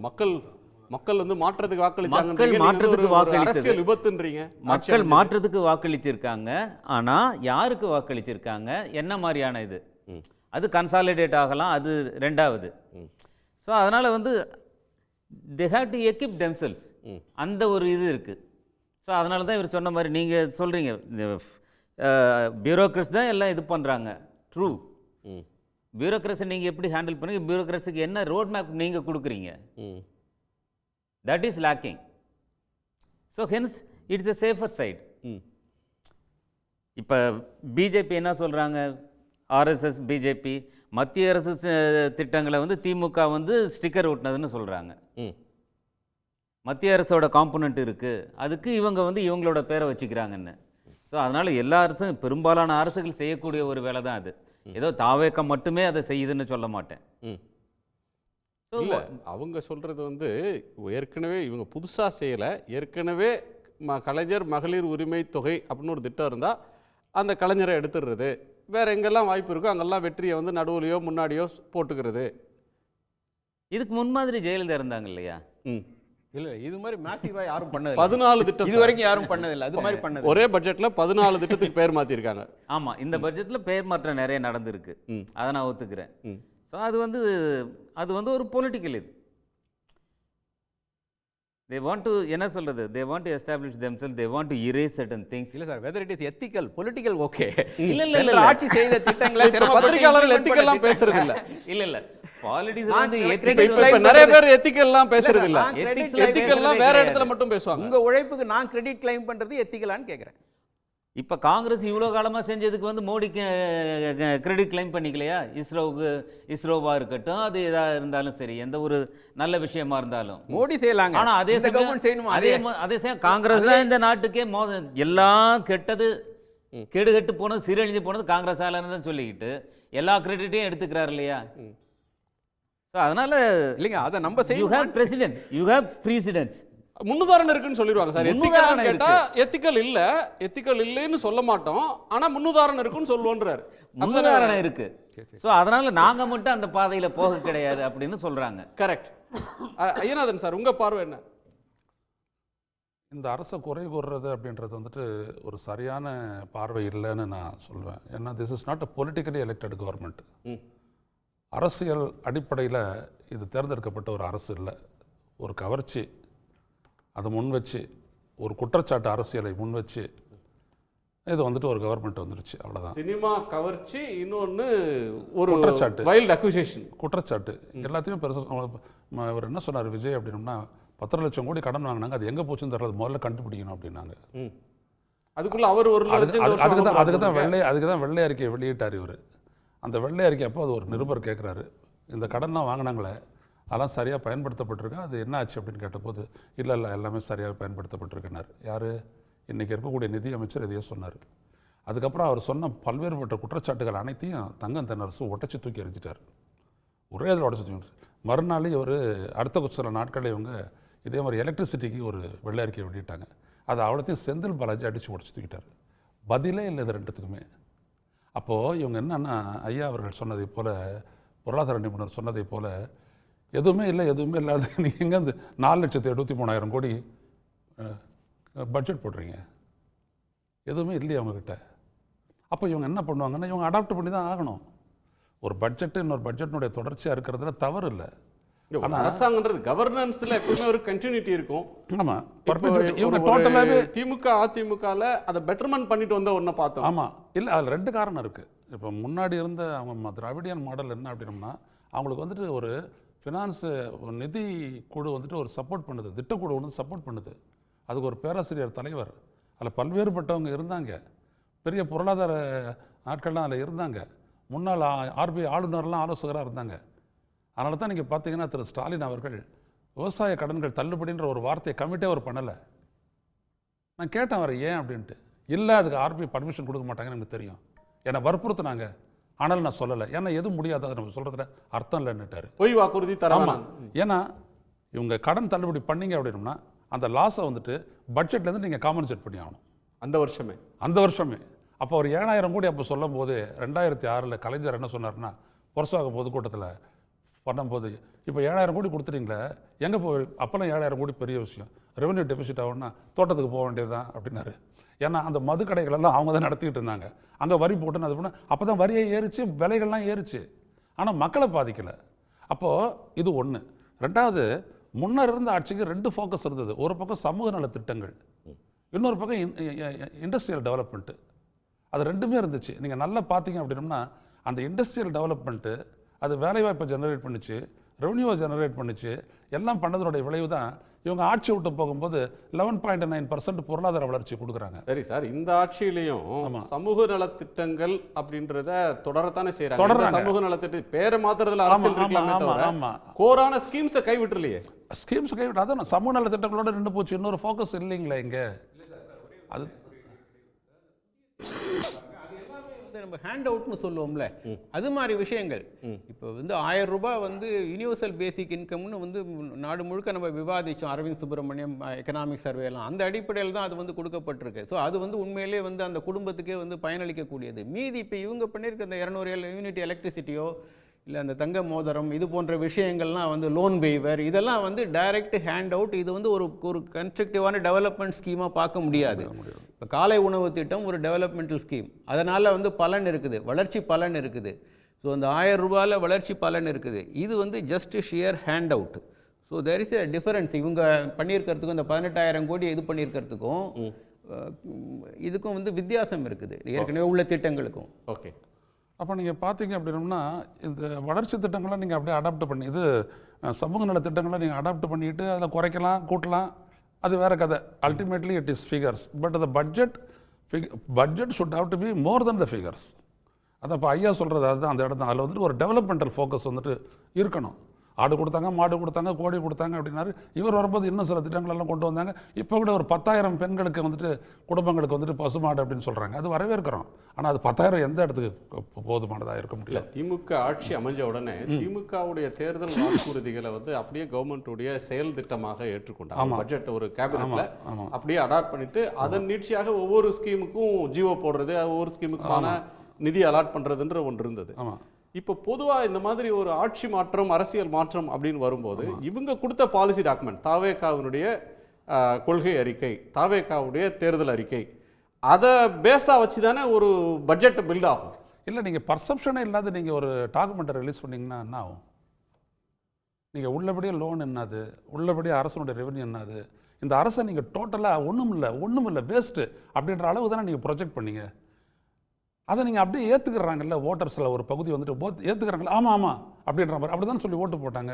மக்கள் வந்து மாற்றத்துக்கு வாக்களிச்சாங்க, அரசியல் விபத்துன்றீங்க. மக்கள் மாற்றத்துக்கு வாக்களிச்சிருக்காங்க. ஆனால் யாருக்கு வாக்களிச்சிருக்காங்க, என்ன மாதிரியான இது, அது கன்சாலிடேட் ஆகலாம், அது ரெண்டாவது. ஸோ அதனால் வந்து they have to equip themselves. அந்த ஒரு இது இருக்குது. ஸோ அதனால தான் இவர் சொன்ன மாதிரி நீங்கள் சொல்கிறீங்க, பியூரோக்ரஸி தான் எல்லாம் இது பண்ணுறாங்க. ட்ரூ. பியூரோக்ரஸி நீங்கள் எப்படி ஹேண்டில் பண்ணுங்க, பியூரோக்ரஸிக்கு என்ன ரோட் மேப் நீங்கள் கொடுக்குறீங்க, that is lacking. So hence it's a safer side. இப்போ பிஜேபி என்ன சொல்கிறாங்க, ஆர்எஸ்எஸ் பிஜேபி மத்திய அரசு திட்டங்களை வந்து திமுக வந்து ஸ்டிக்கர் ஒட்டினதுன்னு சொல்கிறாங்க. மத்திய அரசோட காம்பனண்ட் இருக்குது, அதுக்கு இவங்க வந்து இவங்களோட பேரை வச்சுக்கிறாங்கன்னு. ஸோ அதனால் எல்லா அரசும், பெரும்பாலான அரசுகள் செய்யக்கூடிய ஒரு வேலை தான் அது. ஏதோ தாவேக்கம் மட்டுமே அதை செய்யுதுன்னு சொல்ல மாட்டேன். இல்லை, அவங்க சொல்கிறது வந்து ஏற்கனவே இவங்க புதுசாக செய்யலை. ஏற்கனவே கலைஞர் மகளிர் உரிமை தொகை அப்படின்னு ஒரு திட்டம் இருந்தால் அந்த கலைஞரை எடுத்துடுறது, வேறு எங்கெல்லாம் வாய்ப்பு இருக்கோ அங்கெல்லாம் வெற்றியை வந்து நடுவுலையோ முன்னாடியோ போட்டுக்கிறது. இதுக்கு முன்மாதிரி ஜெயலலிதா இருந்தாங்க இல்லையா? இல்லை, இது மாதிரி மேசிவாக யாரும் பண்ணது 14 திட்டம் இது வரைக்கும் யாரும் பண்ணதில்லை. அது மாதிரி பண்ணது ஒரே பட்ஜெட்டில் 14 திட்டத்துக்கு பேர் மாற்றிருக்காங்க. ஆமாம், இந்த பட்ஜெட்டில் பெயர் மாற்றம் நிறைய நடந்திருக்கு, அதை நான் ஒத்துக்கிறேன். ஸோ அது வந்து ஒரு பொலிட்டிக்கல் இது. they want to என்ன சொல்றது, they want to establish themselves, they want to erase certain things. இல்லை sir, whether it is ethical, political, okay. இல்ல ஆட்சி செய்த திட்டங்களை பத்திரிகையாளர்கள் எத்திக்கல்லாம் பேசுறது இல்ல. இல்ல பாலிடிக்ஸ் நான் வந்து credit நிறைய பேர் எத்திக்கல்லாம் பேசுறது இல்ல. ethics எத்திக்கல்லாம் வேற இடத்துல மட்டும் பேசுவாங்க. உங்க உழைப்புக்கு நான் கிரெடிட் கிளைம் பண்றது எத்திக்கலான்னு கேட்குறேன். இப்போ காங்கிரஸ் இவ்வளோ காலமாக செஞ்சதுக்கு வந்து மோடிக்கு கிரெடிட் கிளைம் பண்ணிக்கலையா? இஸ்ரோவாக இருக்கட்டும், அது எதாக இருந்தாலும் சரி, எந்த ஒரு நல்ல விஷயமா இருந்தாலும் மோடி செய்யலாங்க. ஆனால் அதே கவர்மெண்ட் செய்யணுமா? அதே சமயம் காங்கிரஸ் தான் இந்த நாட்டுக்கே எல்லாம் கெட்டது, கெட்டு போனது, சீரழிஞ்சு போனது காங்கிரஸ் ஆலன்னு சொல்லிக்கிட்டு எல்லா கிரெடிட்டையும் எடுத்துக்கிறாரு இல்லையா? ஸோ அதனால இல்லைங்க, அதை நம்ம you have precedents, you have precedents. முன்னுதாரணம் இருக்குன்னு சொல்லிடுவாங்க சார். எத்திக்கல் கேட்டா எத்திக்கல் இல்லைன்னு சொல்ல மாட்டோம், ஆனா முன்னுதாரணம் இருக்குன்னு சொல்லுவோன்றாரு. முன்னுதாரணம் இருக்கு. ஸோ அதனால நாங்க மட்டும் அந்த பாதையில போக கிடையாது அப்படின்னு சொல்றாங்க. கரெக்ட். ஐயநாதன் சார், உங்க பார்வை என்ன? இந்த அரசை குறை கூறுறது அப்படின்றது வந்துட்டு ஒரு சரியான பார்வை இல்லைன்னு நான் சொல்வேன். ஏன்னா this is not a politically elected government. அரசியல் அடிப்படையில் இது தேர்ந்தெடுக்கப்பட்ட ஒரு அரசு இல்லை. ஒரு கவர்ச்சி அதை முன் வச்சு, ஒரு குற்றச்சாட்டு அரசியலை முன் வச்சு இது வந்துட்டு ஒரு கவர்மெண்ட் வந்துருச்சு, அவ்வளோதான். சினிமா கவர்ச்சி, இன்னொன்று ஒரு குற்றச்சாட்டு, வைல்ட் அக்யூசேஷன், குற்றச்சாட்டு எல்லாத்தையும் பெருசாக. அவர் என்ன சொன்னார் விஜய் அப்படின்னம்னா, 10 லட்சம் கோடி கடன் வாங்கினாங்க, அது எங்கே போச்சுன்னு தெரியல, முதல்ல கண்டுபிடிக்கணும் அப்படின்னாங்க. அதுக்குள்ள அவர் ஒரு அதுக்கு தான் வெள்ளை அறிக்கையை வெளியிட்டார் இவர். அந்த வெள்ளை அறிக்கை அப்போ அது ஒரு நிருபர் கேட்குறாரு, இந்த கடன்லாம் வாங்கினாங்களே அதெல்லாம் சரியாக பயன்படுத்தப்பட்டிருக்கா, அது என்ன ஆச்சு அப்படின்னு கேட்டபோது, இல்லை எல்லாமே சரியாக பயன்படுத்தப்பட்டிருக்குனார். யார்? இன்றைக்கி இருக்கக்கூடிய நிதி அமைச்சர் இதையே சொன்னார். அதுக்கப்புறம் அவர் சொன்ன பல்வேறுபட்ட குற்றச்சாட்டுகள் அனைத்தையும் தங்கம் தென்னரசு உடச்சி தூக்கி எறிஞ்சிட்டார். ஒரே இதில் உடச்சி தூக்கி. மறுநாள் இவர் அடுத்த சில நாட்களில் இவங்க இதே மாதிரி எலக்ட்ரிசிட்டிக்கு ஒரு வெள்ளை அறிக்கை வெளியிட்டாங்க. அதை அவ்வளோத்தையும் செந்தில் பாலாஜி அடித்து உடச்சி தூக்கிட்டார். பதிலே இல்லை இது ரெண்டுத்துக்குமே. அப்போது இவங்க என்னென்னா, ஐயா அவர்கள் சொன்னதை போல், பொருளாதார நிபுணர் சொன்னதை போல், எதுவுமே இல்லாத நீங்கள் எங்கேருந்து 4,73,000 கோடி பட்ஜெட் போடுறீங்க? எதுவுமே இல்லையா அவங்கக்கிட்ட? அப்போ இவங்க என்ன பண்ணுவாங்கன்னா, இவங்க அடாப்ட் பண்ணி தான் ஆகணும். ஒரு பட்ஜெட்டு இன்னொரு பட்ஜெட்டினுடைய தொடர்ச்சியாக இருக்கிறதுல தவறு இல்லை. ஆனால் அரசாங்கன்றது கவர்னன்ஸில் எப்பவுமே ஒரு கண்டினியூட்டி இருக்கும். ஆமாம், இவங்க டோட்டலாகவே திமுக அதிமுகவில் அதை பெட்டர்மெண்ட் பண்ணிட்டு வந்த ஒன்றை பார்த்தோம். ஆமாம், இல்லை அதில் 2 காரணம் இருக்குது. இப்போ முன்னாடி இருந்த அவங்க திராவிடியன் மாடல் என்ன அப்படின்னம்னா, அவங்களுக்கு வந்துட்டு ஒரு ஃபினான்ஸு நிதி குழு வந்துட்டு ஒரு சப்போர்ட் பண்ணுது, திட்டக்குழு வந்து சப்போர்ட் பண்ணுது. அதுக்கு ஒரு பேராசிரியர் தலைவர், அதில் பல்வேறுபட்டவங்க இருந்தாங்க, பெரிய பொருளாதார ஆட்கள்லாம் அதில் இருந்தாங்க, முன்னாள் ஆர்பிஐ ஆளுநர்லாம் ஆலோசகராக இருந்தாங்க. அதனால தான் நீங்கள் பார்த்தீங்கன்னா திரு ஸ்டாலின் அவர்கள் விவசாய கடன்கள் தள்ளுபடின்ற ஒரு வார்த்தையை கமிட்டே அவர் பண்ணலை. நான் கேட்டேன் அவர் ஏன் அப்படின்ட்டு. இல்லை, அதுக்கு ஆர்பிஐ பர்மிஷன் கொடுக்க மாட்டாங்கன்னு எனக்கு தெரியும், என்னை வற்புறுத்தினாங்க, ஆனாலும் நான் சொல்லலை, ஏன்னா எதுவும் முடியாது, அதை நம்ம சொல்கிறதுல அர்த்தம் இல்லைன்னுட்டார். பொய் வாக்குறுதி தராமா? ஏன்னா இவங்க கடன் தள்ளுபடி பண்ணீங்க அப்படின்னா அந்த லாஸை வந்துட்டு பட்ஜெட்லேருந்து நீங்கள் காம்பன்சேட் பண்ணி ஆகணும் அந்த வருஷமே. அப்போ ஒரு 7,000 கோடி அப்போ சொல்லும் போது 2006 கலைஞர் என்ன சொன்னார்னா, பொருசாக பொதுக்கூட்டத்தில் பண்ணும்போது, இப்போ 7,000 கோடி கொடுத்துட்டீங்களே எங்கே போய், அப்போல்லாம் 7,000 கோடி பெரிய விஷயம், ரெவன்யூ டெபிசிட் ஆகும்னா தோட்டத்துக்கு போக வேண்டியது தான் அப்படின்னாரு. ஏன்னா அந்த மது கடைகளெல்லாம் அவங்க தான் நடத்திக்கிட்டு இருந்தாங்க, அங்கே வரி போட்டுன்னு அது பண்ண, அப்போ தான் வரியை ஏறிச்சு, விலைகள்லாம் ஏறிச்சு, ஆனால் மக்களை பாதிக்கலை. அப்போது இது ஒன்று. ரெண்டாவது, முன்னர் இருந்த ஆட்சிக்கு 2 ஃபோக்கஸ் இருந்தது. ஒரு பக்கம் சமூக நல திட்டங்கள், இன்னொரு பக்கம் இண்டஸ்ட்ரியல் டெவலப்மெண்ட்டு. அது 2மே இருந்துச்சு. நீங்கள் நல்லா பார்த்தீங்க அப்படின்னம்னா, அந்த இண்டஸ்ட்ரியல் டெவலப்மெண்ட்டு அது வேலைவாய்ப்பை ஜெனரேட் பண்ணிச்சு, ரெவன்யூவை ஜெனரேட் பண்ணிச்சு, எல்லாம் பண்ணதனுடைய விளைவு தான் இவங்க ஆட்சி விட்டு போகும்போது 11.9% பொருளாதார வளர்ச்சி கொடுக்குறாங்க. சரி சார், இந்த ஆட்சியிலையும் சமூக நலத்திட்டங்கள் அப்படின்றத தொடரத்தானே செய்யறாங்க. தொடர்றாங்க. சமூக நலத்திட்ட பேரை மாத்துறதுல அரசியல் இருக்கலாமே தவிர கோரான ஸ்கீம்ஸை கைவிட்டுலையே. ஸ்கீம்ஸ் கைவிட்டு அதான் சமூக நல திட்டங்களோட நின்று போச்சு. இன்னொரு ஃபோக்கஸ் இல்லைங்களா இங்கே? அது நம்ம ஹேண்ட் அவுட்னு சொல்லுவோம்ல, அது மாதிரி விஷயங்கள். இப்போ வந்து 1000 ரூபாய் வந்து யூனிவர்சல் பேசிக் இன்கம்னு வந்து நாடு முழுக்க நம்ம விவாதித்தோம். அரவிந்த் சுப்பிரமணியம் எக்கனாமிக் சர்வேலாம் அந்த அடிப்படையில் தான் அது வந்து கொடுக்கப்பட்டிருக்கு. ஸோ அது வந்து உண்மையிலே வந்து அந்த குடும்பத்துக்கே வந்து பயனளிக்கக்கூடியது. மீதி இப்போ இவங்க பண்ணியிருக்க அந்த 200 யூனிட் எலக்ட்ரிசிட்டியோ இல்லை அந்த தங்க மோதிரம் இது போன்ற விஷயங்கள்லாம் வந்து லோன் வெய்வர் இதெல்லாம் வந்து டைரக்ட் ஹேண்ட் அவுட். இது வந்து ஒரு கன்ஸ்ட்ரக்டிவான டெவலப்மெண்ட் ஸ்கீமாக பார்க்க முடியாது. இப்போ காலை உணவு திட்டம் ஒரு டெவலப்மெண்டல் ஸ்கீம், அதனால் வந்து பலன் இருக்குது, வளர்ச்சி பலன் இருக்குது. ஸோ அந்த 1000 ரூபாயில் வளர்ச்சி பலன் இருக்குது. இது வந்து just sheer handout. So there is a difference. இவங்க பண்ணியிருக்கிறதுக்கும் இந்த 18,000 கோடி இது பண்ணியிருக்கிறதுக்கும் இதுக்கும் வந்து வித்தியாசம் இருக்குது ஏற்கனவே உள்ள திட்டங்களுக்கும். ஓகே, அப்போ நீங்கள் பார்த்தீங்க அப்படின்னோம்னா இந்த வளர்ச்சி திட்டங்களை நீங்கள் அப்படியே அடாப்ட் பண்ணி, இது சமூக நல திட்டங்களை நீங்கள் அடாப்ட் பண்ணிவிட்டு அதில் குறைக்கலாம் கூட்டலாம், அது வேறு கதை. Ultimately it is figures. But the budget should have to be more than the figures. அதான் இப்போ ஐயா சொல்கிறது அதுதான் அந்த இடம் தான். அதில் வந்துட்டு ஒரு டெவலப்மெண்டல் ஃபோக்கஸ் வந்துட்டு இருக்கணும். ஆடு கொடுத்தாங்க, மாடு கொடுத்தாங்க, கோழி கொடுத்தாங்க அப்படின்னாரு. இவர் வரும்போது இன்னும் சில திட்டங்களெல்லாம் கொண்டு வந்தாங்க. இப்போ கூட ஒரு 10,000 பெண்களுக்கு வந்துட்டு குடும்பங்களுக்கு வந்துட்டு பசுமாடு அப்படின்னு சொல்கிறாங்க. அது வரவேற்கிறோம். ஆனால் அது 10,000 எந்த இடத்துக்கு போதுமானதாக இருக்க முடியல. திமுக ஆட்சி அமைஞ்ச உடனே திமுகவுடைய தேர்தல் வாக்குறுதிகளை வந்து அப்படியே கவர்மெண்ட்டுடைய செயல் திட்டமாக ஏற்றுக்கொண்டாங்க. பட்ஜெட் ஒரு கேபினெட்ல அப்படியே அடாப்ட் பண்ணிட்டு அதன் நீட்சியாக ஒவ்வொரு ஸ்கீமுக்கும் ஜிஓ போடுறது, ஒவ்வொரு ஸ்கீமுக்கான நிதி அலாட் பண்ணுறதுன்ற ஒன்று இருந்தது. இப்போ பொதுவாக இந்த மாதிரி ஒரு ஆட்சி மாற்றம் அரசியல் மாற்றம் அப்படின்னு வரும்போது இவங்க கொடுத்த பாலிசி டாக்குமெண்ட், தாவேகாவினுடைய கொள்கை அறிக்கை, தாவேகாவுடைய தேர்தல் அறிக்கை, அதை பேஸாக வச்சு தானே ஒரு பட்ஜெட் பில்ட் ஆகும். இல்லை, நீங்கள் பர்செப்ஷனே இல்லாத நீங்கள் ஒரு டாக்குமெண்ட்டை ரிலீஸ் பண்ணிங்கன்னா என்ன ஆகும்? நீங்கள் உள்ளபடியே லோன் என்னது, உள்ளபடியே அரசனுடைய ரெவன்யூ என்னது, இந்த அரசை நீங்கள் டோட்டலாக ஒன்றும் இல்லை வேஸ்ட்டு அப்படின்ற அளவு தானே நீங்கள் ப்ரொஜெக்ட் பண்ணீங்க. அதை நீங்கள் அப்படியே ஏற்றுக்கிறாங்கல்ல, ஓட்டர்ஸில் ஒரு பகுதி வந்துட்டு ஏற்றுக்கிறாங்கல்ல, ஆமாம் அப்படின்ற மாதிரி அப்படி தான் சொல்லி ஓட்டு போட்டாங்க.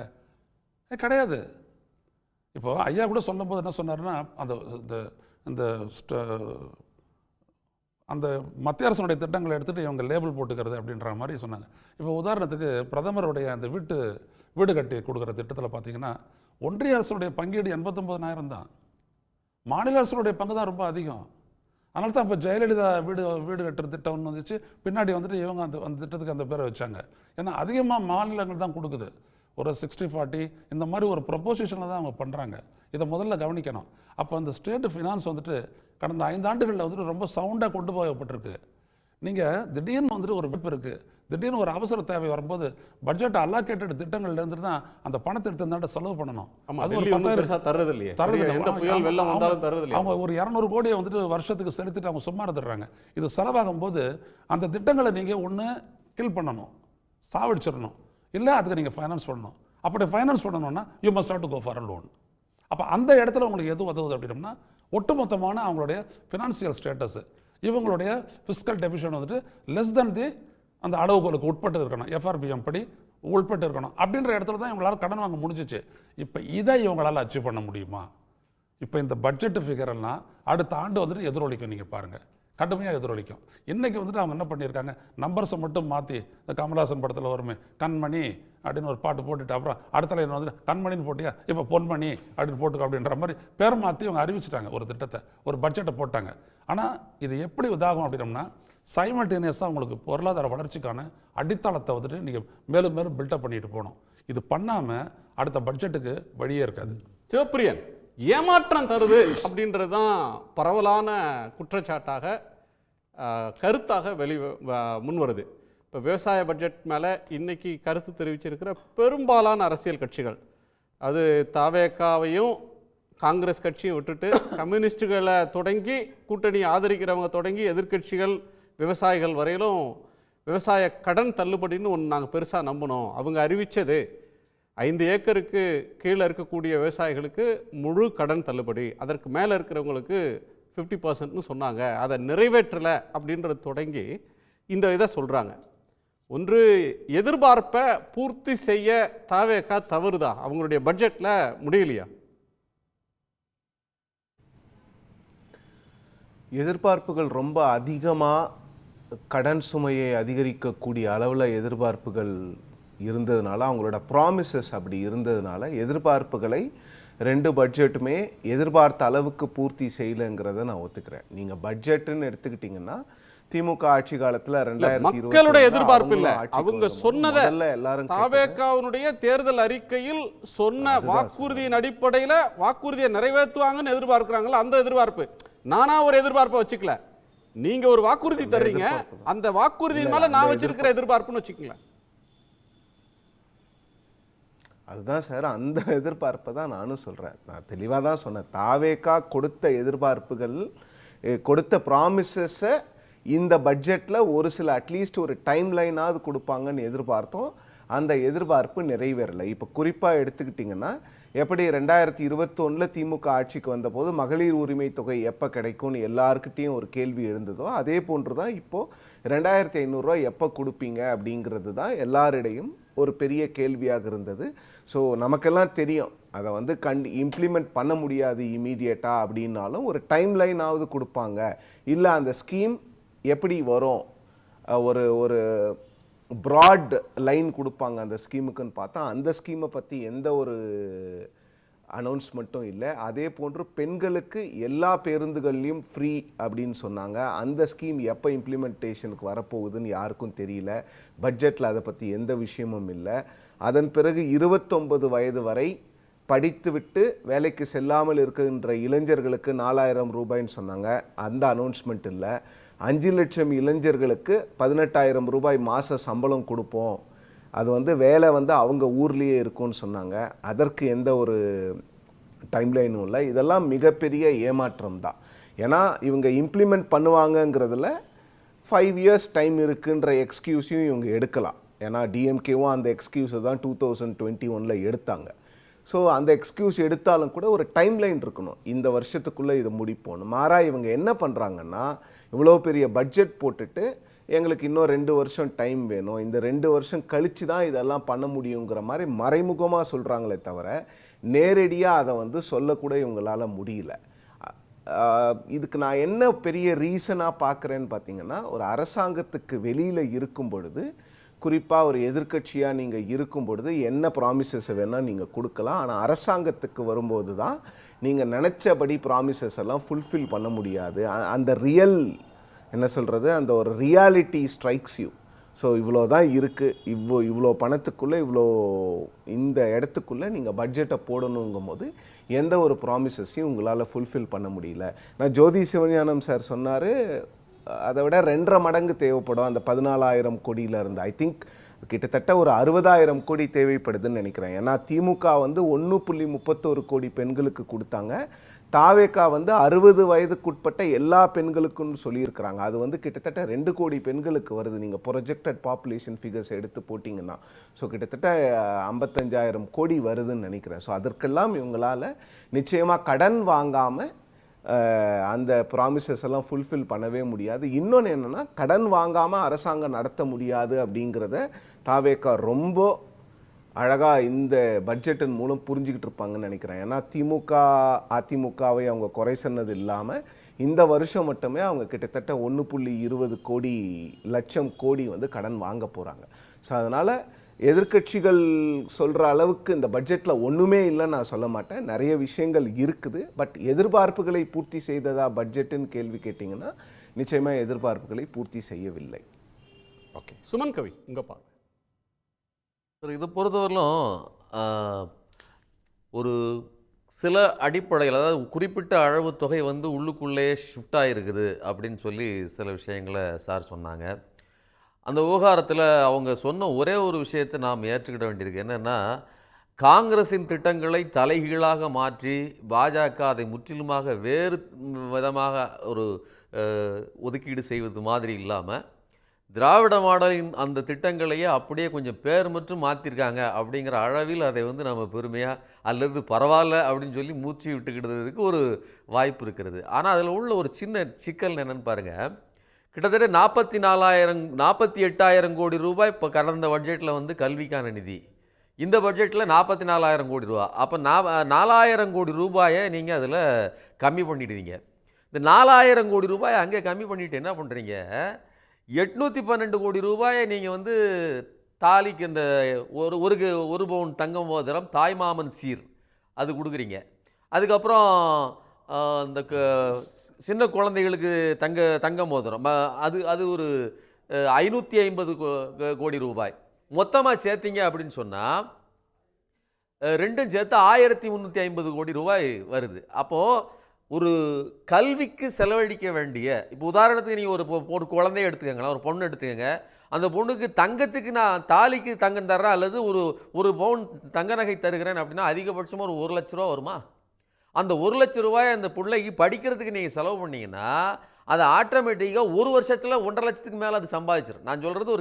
கிடையாது. இப்போது ஐயா கூட சொல்லும் போது என்ன சொன்னார்னா, அந்த அந்த மத்திய அரசுடைய திட்டங்களை எடுத்துகிட்டு இவங்க லேபிள் போட்டுக்கிறது அப்படின்ற மாதிரி சொன்னாங்க. இப்போ உதாரணத்துக்கு பிரதமருடைய அந்த வீடு கட்டி கொடுக்குற திட்டத்தில் பார்த்தீங்கன்னா ஒன்றிய அரசுடைய பங்கீடு 89,000 தான், மாநில அரசுடைய பங்கு தான் ரொம்ப அதிகம். அதனால தான் இப்போ ஜெயலலிதா வீடு கட்டுற திட்டம்னு வந்துச்சு. பின்னாடி வந்துட்டு இவங்க அந்த திட்டத்துக்கு அந்த பேரை வச்சாங்க. ஏன்னா அதிகமாக மாநிலங்கள் தான் கொடுக்குது. ஒரு 60-40 இந்த மாதிரி ஒரு ப்ரொபோசிஷனில் தான் அவங்க பண்ணுறாங்க. இதை முதல்ல கவனிக்கணும். அப்போ அந்த ஸ்டேட் ஃபினான்ஸ் வந்துட்டு கடந்த 5 ஆண்டுகளில் வந்துட்டு ரொம்ப சவுண்டாக கொண்டு போகப்பட்டிருக்கு. நீங்கள் திடீர்னு வந்துட்டு ஒரு விப்பு இருக்குது, திடீர்னு ஒரு அவசர தேவை வரும்போது பட்ஜெட் அல்லாக்கேட்டட் திட்டங்கள்லேருந்து தான் அந்த பணத்தை எடுத்து செலவு பண்ணணும். அது ஒரு 10,000 தர்றது இல்லையே. அவங்க ஒரு 200 கோடியை வந்துட்டு வருஷத்துக்கு செலுத்திட்டு அவங்க சும்மா இருந்துடுறாங்க. இது செலவாகும் போது அந்த திட்டங்களை நீங்கள் ஒன்று கில் பண்ணணும், சாவடிச்சிடணும், இல்லை அதுக்கு நீங்கள் ஃபைனான்ஸ் பண்ணணும். அப்படி ஃபைனான்ஸ் பண்ணணும்னா you must have to go for a loan. அப்போ அந்த இடத்துல உங்களுக்கு எது உதவுது அப்படின்னா ஒட்டுமொத்தமான அவங்களுடைய ஃபினான்சியல் ஸ்டேட்டஸு, இவங்களுடைய ஃபிஸ்கல் டெபிஷன் வந்துட்டு லெஸ் தென் அந்த அளவுகளுக்கு உட்பட்டு இருக்கணும், எஃப்ஆர்பிஎம் படி உட்பட்டு இருக்கணும். அப்படின்ற இடத்துல தான் இவங்களால் கடன் வாங்க முடிஞ்சிச்சு. இப்போ இதை இவங்களால் அச்சீவ் பண்ண முடியுமா? இப்போ இந்த பட்ஜெட் ஃபிகர் எல்லாம் அடுத்த ஆண்டு வந்துட்டு எதிரொலிக்கும். நீங்கள் பாருங்கள், கடுமையாக எதிரொலிக்கும். இன்றைக்கி வந்துட்டு அவங்க என்ன பண்ணியிருக்காங்க, நம்பர்ஸை மட்டும் மாற்றி இந்த கமல்ஹாசன் படத்தில் வருமே கண்மணி அப்படின்னு ஒரு பாட்டு போட்டுட்டு அப்புறம் அடுத்த லைன் வந்துட்டு கண்மணின்னு போட்டியா இப்போ பொன்மணி அப்படின்னு போட்டுக்க அப்படின்ற மாதிரி பேர் மாற்றி அவங்க அறிவிச்சிட்டாங்க. ஒரு திட்டத்தை, ஒரு பட்ஜெட்டை போட்டாங்க. ஆனால் இது எப்படி இதாகும் அப்படின்னம்னா சைமல்டேனியஸாக உங்களுக்கு பொருளாதார வளர்ச்சிக்கான அடித்தளத்தை வந்துட்டு நீங்கள் மேலும் மேலும் பில்டப் பண்ணிட்டு போகணும். இது பண்ணாமல் அடுத்த பட்ஜெட்டுக்கு வழியே இருக்காது. சிவப்பிரியன், ஏமாற்றம் தருது அப்படின்றது தான் பரவலான குற்றச்சாட்டாக கருத்தாக முன்வருது. இப்போ விவசாய பட்ஜெட் மேலே இன்னைக்கு கருத்து தெரிவிச்சிருக்கிற பெரும்பாலான அரசியல் கட்சிகள், அது தாவேகாவையும் காங்கிரஸ் கட்சியும் விட்டுட்டு கம்யூனிஸ்டுகளை தொடங்கி கூட்டணி ஆதரிக்கிறவங்க தொடங்கி எதிர்கட்சிகள் விவசாயிகள் வரையிலும் விவசாய கடன் தள்ளுபடின்னு ஒன்று நாங்கள் பெருசாக நம்பணும். அவங்க அறிவித்தது 5 ஏக்கருக்கு கீழே இருக்கக்கூடிய விவசாயிகளுக்கு முழு கடன் தள்ளுபடி, அதற்கு மேலே இருக்கிறவங்களுக்கு 50%ன்னு சொன்னாங்க. அதை நிறைவேற்றலை அப்படின்றது தொடங்கி இந்த இதை சொல்கிறாங்க. ஒன்று, எதிர்பார்ப்பை பூர்த்தி செய்ய தாவேகா தவறுதா? அவங்களுடைய பட்ஜெட்டில் முடியலையா? எதிர்பார்ப்புகள் ரொம்ப அதிகமாக கடன் சுமையை அதிகரிக்கக்கூடிய அளவில் எதிர்பார்ப்புகள் இருந்ததுனால, அவங்களோட ப்ராமிசஸ் அப்படி இருந்ததுனால எதிர்பார்ப்புகளை 2 பட்ஜெட்டுமே எதிர்பார்த்த அளவுக்கு பூர்த்தி செய்யலைங்கிறத நான் ஒத்துக்கிறேன். நீங்கள் பட்ஜெட்டுன்னு எடுத்துக்கிட்டிங்கன்னா திமுக ஆட்சி காலத்துல 2020 மக்களுடைய எதிர்பார்ப்பு இல்ல, அவங்க சொன்னதை எல்லாரும் தாவேகாவுடைய தேர்தல் அறிக்கையில் சொன்ன வாக்குறுதியின் அடிப்படையில வாக்குறுதியை நிறைவேற்றுவாங்கன்னு எதிர்பார்க்கிறாங்களா, அந்த எதிர்பார்ப்பு. நானா ஒரு எதிர்பார்ப்பை வச்சுக்கல, நீங்க ஒரு வாக்குறுதி தர்றீங்க, அந்த வாக்குறுதியின் மேல நான் வச்சிருக்கிற எதிர்பார்ப்புன்னு வச்சுக்கல. அதுதான் சார், அந்த எதிர்பார்ப்பை தான் நானும் சொல்றேன். நான் தெளிவாக தான் சொன்னேன். தாவேகா கொடுத்த எதிர்பார்ப்புகள், கொடுத்த ப்ராமிசஸை இந்த பட்ஜெட்டில் ஒரு சில அட்லீஸ்ட் ஒரு டைம் லைனாவது கொடுப்பாங்கன்னு எதிர்பார்த்தோம். அந்த எதிர்பார்ப்பு நிறைவேறலை. இப்போ குறிப்பாக எடுத்துக்கிட்டிங்கன்னா, எப்படி 2021 திமுக ஆட்சிக்கு வந்தபோது மகளிர் உரிமை தொகை எப்போ கிடைக்கும்னு எல்லாருக்கிட்டையும் ஒரு கேள்வி எழுந்ததோ, அதே போன்று தான் இப்போது 2500 ரூபா எப்போ கொடுப்பீங்க அப்படிங்கிறது தான் எல்லாரிடையும் ஒரு பெரிய கேள்வியாக இருந்தது. ஸோ நமக்கெல்லாம் தெரியும், அதை இம்ப்ளிமெண்ட் பண்ண முடியாது இமீடியட்டாக அப்படின்னாலும் ஒரு டைம் லைனாவது கொடுப்பாங்க. இல்லை அந்த ஸ்கீம் எப்படி வரும், ஒரு ப்ராட் லைன் கொடுப்பாங்க அந்த ஸ்கீமுக்குன்னு பார்த்தா, அந்த ஸ்கீமை பற்றி எந்த ஒரு அனௌன்ஸ்மெண்ட்டும் இல்லை. அதே போன்று பெண்களுக்கு எல்லா பேருந்துகள்லையும் ஃப்ரீ அப்படின்னு சொன்னாங்க. அந்த ஸ்கீம் எப்போ இம்ப்ளிமெண்டேஷனுக்கு வரப்போகுதுன்னு யாருக்கும் தெரியல. பட்ஜெட்டில் அதை பற்றி எந்த விஷயமும் இல்லை. அதன் பிறகு 29 வயது வரை படித்துவிட்டு வேலைக்கு செல்லாமல் இருக்கின்ற இளைஞர்களுக்கு 4000 ரூபாய்ன்னு சொன்னாங்க. அந்த அனௌன்ஸ்மெண்ட் இல்லை. 5 லட்சம் இளைஞர்களுக்கு 18,000 ரூபாய் மாத சம்பளம் கொடுப்போம், அது வேலை அவங்க ஊர்லேயே இருக்கும்னு சொன்னாங்க. அதற்கு எந்த ஒரு டைம்லைனும் இல்லை. இதெல்லாம் மிகப்பெரிய ஏமாற்றம் தான். ஏன்னா இவங்க இம்ப்ளிமெண்ட் பண்ணுவாங்கங்கிறதுல 5 இயர்ஸ் டைம் இருக்குன்ற எக்ஸ்கியூஸையும் இவங்க எடுக்கலாம். ஏன்னா டிஎம்கேவும் அந்த எக்ஸ்கியூஸை தான் 2021 எடுத்தாங்க. ஸோ அந்த எக்ஸ்கியூஸ் எடுத்தாலும் கூட ஒரு டைம்லைன் இருக்கணும், இந்த வருஷத்துக்குள்ளே இதை முடிப்போன்னு. மாறா இவங்க என்ன பண்ணுறாங்கன்னா, இவ்வளோ பெரிய பட்ஜெட் போட்டுட்டு எங்களுக்கு இன்னும் 2 வருஷம் டைம் வேணும், இந்த 2 வருஷம் கழித்து தான் இதெல்லாம் பண்ண முடியுங்கிற மாதிரி மறைமுகமாக சொல்கிறாங்களே தவிர நேரடியாக அதை சொல்லக்கூட இவங்களால் முடியல. இதுக்கு நான் என்ன பெரிய ரீசனாக பார்க்குறேன்னு பார்த்தீங்கன்னா, ஒரு அரசாங்கத்துக்கு வெளியில் இருக்கும் பொழுது, குறிப்பாக ஒரு எதிர்க்கட்சியாக நீங்கள் இருக்கும் பொழுது என்ன ப்ராமிசஸ் வேணால் நீங்கள் கொடுக்கலாம். ஆனால் அரசாங்கத்துக்கு வரும்போது தான் நீங்கள் நினச்சபடி ப்ராமிசஸ் எல்லாம் ஃபுல்ஃபில் பண்ண முடியாது. அந்த ரியல் என்ன சொல்கிறது, அந்த ஒரு ரியாலிட்டி ஸ்ட்ரைக்ஸ் யூ. ஸோ இவ்வளோ தான் இருக்குது, இவ்வளோ பணத்துக்குள்ளே இந்த இடத்துக்குள்ளே நீங்கள் பட்ஜெட்டை போடணுங்கும் போது எந்த ஒரு ப்ராமிசஸையும் உங்களால் ஃபுல்ஃபில் பண்ண முடியல. நான் ஜோதி சிவஞானம் சார் சொன்னார், அதை விட 2.5 மடங்கு தேவைப்படும் அந்த 14,000 கோடியிலேருந்து. ஐ திங்க் கிட்டத்தட்ட ஒரு 60,000 கோடி தேவைப்படுதுன்னு நினைக்கிறேன். ஏன்னா திமுக 1.31 கோடி பெண்களுக்கு கொடுத்தாங்க, தாவேகா 60 வயதுக்குட்பட்ட எல்லா பெண்களுக்கும் சொல்லியிருக்கிறாங்க. அது கிட்டத்தட்ட 2 கோடி பெண்களுக்கு வருது நீங்கள் ப்ரொஜெக்டட் பாப்புலேஷன் ஃபிகர்ஸ் எடுத்து போட்டிங்கன்னா. ஸோ கிட்டத்தட்ட 55,000 கோடி வருதுன்னு நினைக்கிறேன். ஸோ அதற்கெல்லாம் இவங்களால் நிச்சயமாக கடன் வாங்காமல் அந்த ப்ராமிசஸ் எல்லாம் ஃபுல்ஃபில் பண்ணவே முடியாது. இன்னொன்று என்னென்னா, கடன் வாங்காமல் அரசாங்கம் நடத்த முடியாது அப்படிங்கிறத தாவேகா ரொம்ப அழகாக இந்த பட்ஜெட்டின் மூலம் புரிஞ்சுக்கிட்டு இருப்பாங்கன்னு நினைக்கிறேன். ஏன்னா திமுக அதிமுகவை அவங்க குறை சொன்னது இல்லாமல் இந்த வருஷம் மட்டுமே அவங்க கிட்டத்தட்ட 1.20 லட்சம் கோடி கடன் வாங்க போகிறாங்க. ஸோ அதனால் எதிர்க்கட்சிகள் சொல்கிற அளவுக்கு இந்த பட்ஜெட்டில் ஒன்றுமே இல்லைன்னு நான் சொல்ல மாட்டேன், நிறைய விஷயங்கள் இருக்குது. பட் எதிர்பார்ப்புகளை பூர்த்தி செய்ததா பட்ஜெட்டுன்னு கேள்வி கேட்டிங்கன்னா நிச்சயமாக எதிர்பார்ப்புகளை பூர்த்தி செய்யவில்லை. ஓகே, சுமன் கவி உங்கள் பார்வை. இதை பொறுத்தவரையிலும் ஒரு சில அடிப்படையில், அதாவது குறிப்பிட்ட அளவு தொகை உள்ளுக்குள்ளே ஷிஃப்ட் ஆகிருக்குது அப்படின்னு சொல்லி சில விஷயங்களை சார் சொன்னாங்க. அந்த விவகாரத்தில் அவங்க சொன்ன ஒரே ஒரு விஷயத்தை நாம் ஏற்றுக்கிட வேண்டியிருக்கு. என்னென்னா, காங்கிரஸின் திட்டங்களை தலைகீழாக மாற்றி பாஜக அதை முற்றிலுமாக வேறு விதமாக ஒரு ஒதுக்கீடு செய்வது மாதிரி இல்லாமல், திராவிட மாடலின் அந்த திட்டங்களையே அப்படியே கொஞ்சம் பேர் மட்டும் மாற்றிருக்காங்க அப்படிங்கிற அளவில் அதை நம்ம பெருமையாக அல்லது பரவாயில்ல அப்படின்னு சொல்லி மூச்சு விட்டுக்கிட்டதுக்கு ஒரு வாய்ப்பு இருக்கிறது. ஆனால் அதில் உள்ள ஒரு சின்ன சிக்கல் என்னென்னு பாருங்கள். கிட்டத்தட்ட 48,000 கோடி ரூபாய் இப்போ கடந்த பட்ஜெட்டில் கல்விக்கான நிதி, இந்த பட்ஜெட்டில் 44,000 கோடி ரூபா. அப்போ 4,000 கோடி ரூபாயை நீங்கள் அதில் கம்மி பண்ணிடுவீங்க. இந்த 4000 கோடி ரூபாய் அங்கே கம்மி பண்ணிட்டு என்ன பண்ணுறீங்க, 812 கோடி ரூபாயை நீங்கள் வந்து தாலிக்கு இந்த ஒரு பவுன் தங்க மோதிரம் தாய்மாமன் சீர் அது கொடுக்குறீங்க. அதுக்கப்புறம் இந்த சின்ன குழந்தைகளுக்கு தங்க மோதிரம் அது ஒரு 550 கோடி ரூபாய் மொத்தமாக சேர்த்திங்க அப்படின்னு சொன்னால் ரெண்டும் சேர்த்து 1350 கோடி ரூபாய் வருது. அப்போது ஒரு கல்விக்கு செலவழிக்க வேண்டிய, இப்போ உதாரணத்துக்கு நீங்கள் ஒரு குழந்தைய எடுத்துக்கங்களேன், ஒரு பொண்ணு எடுத்துக்கங்க, அந்த பொண்ணுக்கு தங்கத்துக்கு நான் தாலிக்கு தங்கம் தர்றேன் அல்லது ஒரு பவுன் தங்க நகை தருகிறேன் அப்படின்னா அதிகபட்சமாக ஒரு 1 லட்ச ரூபா வருமா? அந்த 1 லட்ச ரூபாய் அந்த பிள்ளைக்கு படிக்கிறதுக்கு நீங்கள் செலவு பண்ணிங்கன்னா அது ஆட்டோமேட்டிக்காக ஒரு வருஷத்தில் 1.5 லட்சத்துக்கு மேலே அது சம்பாதிச்சிடும். நான் சொல்கிறது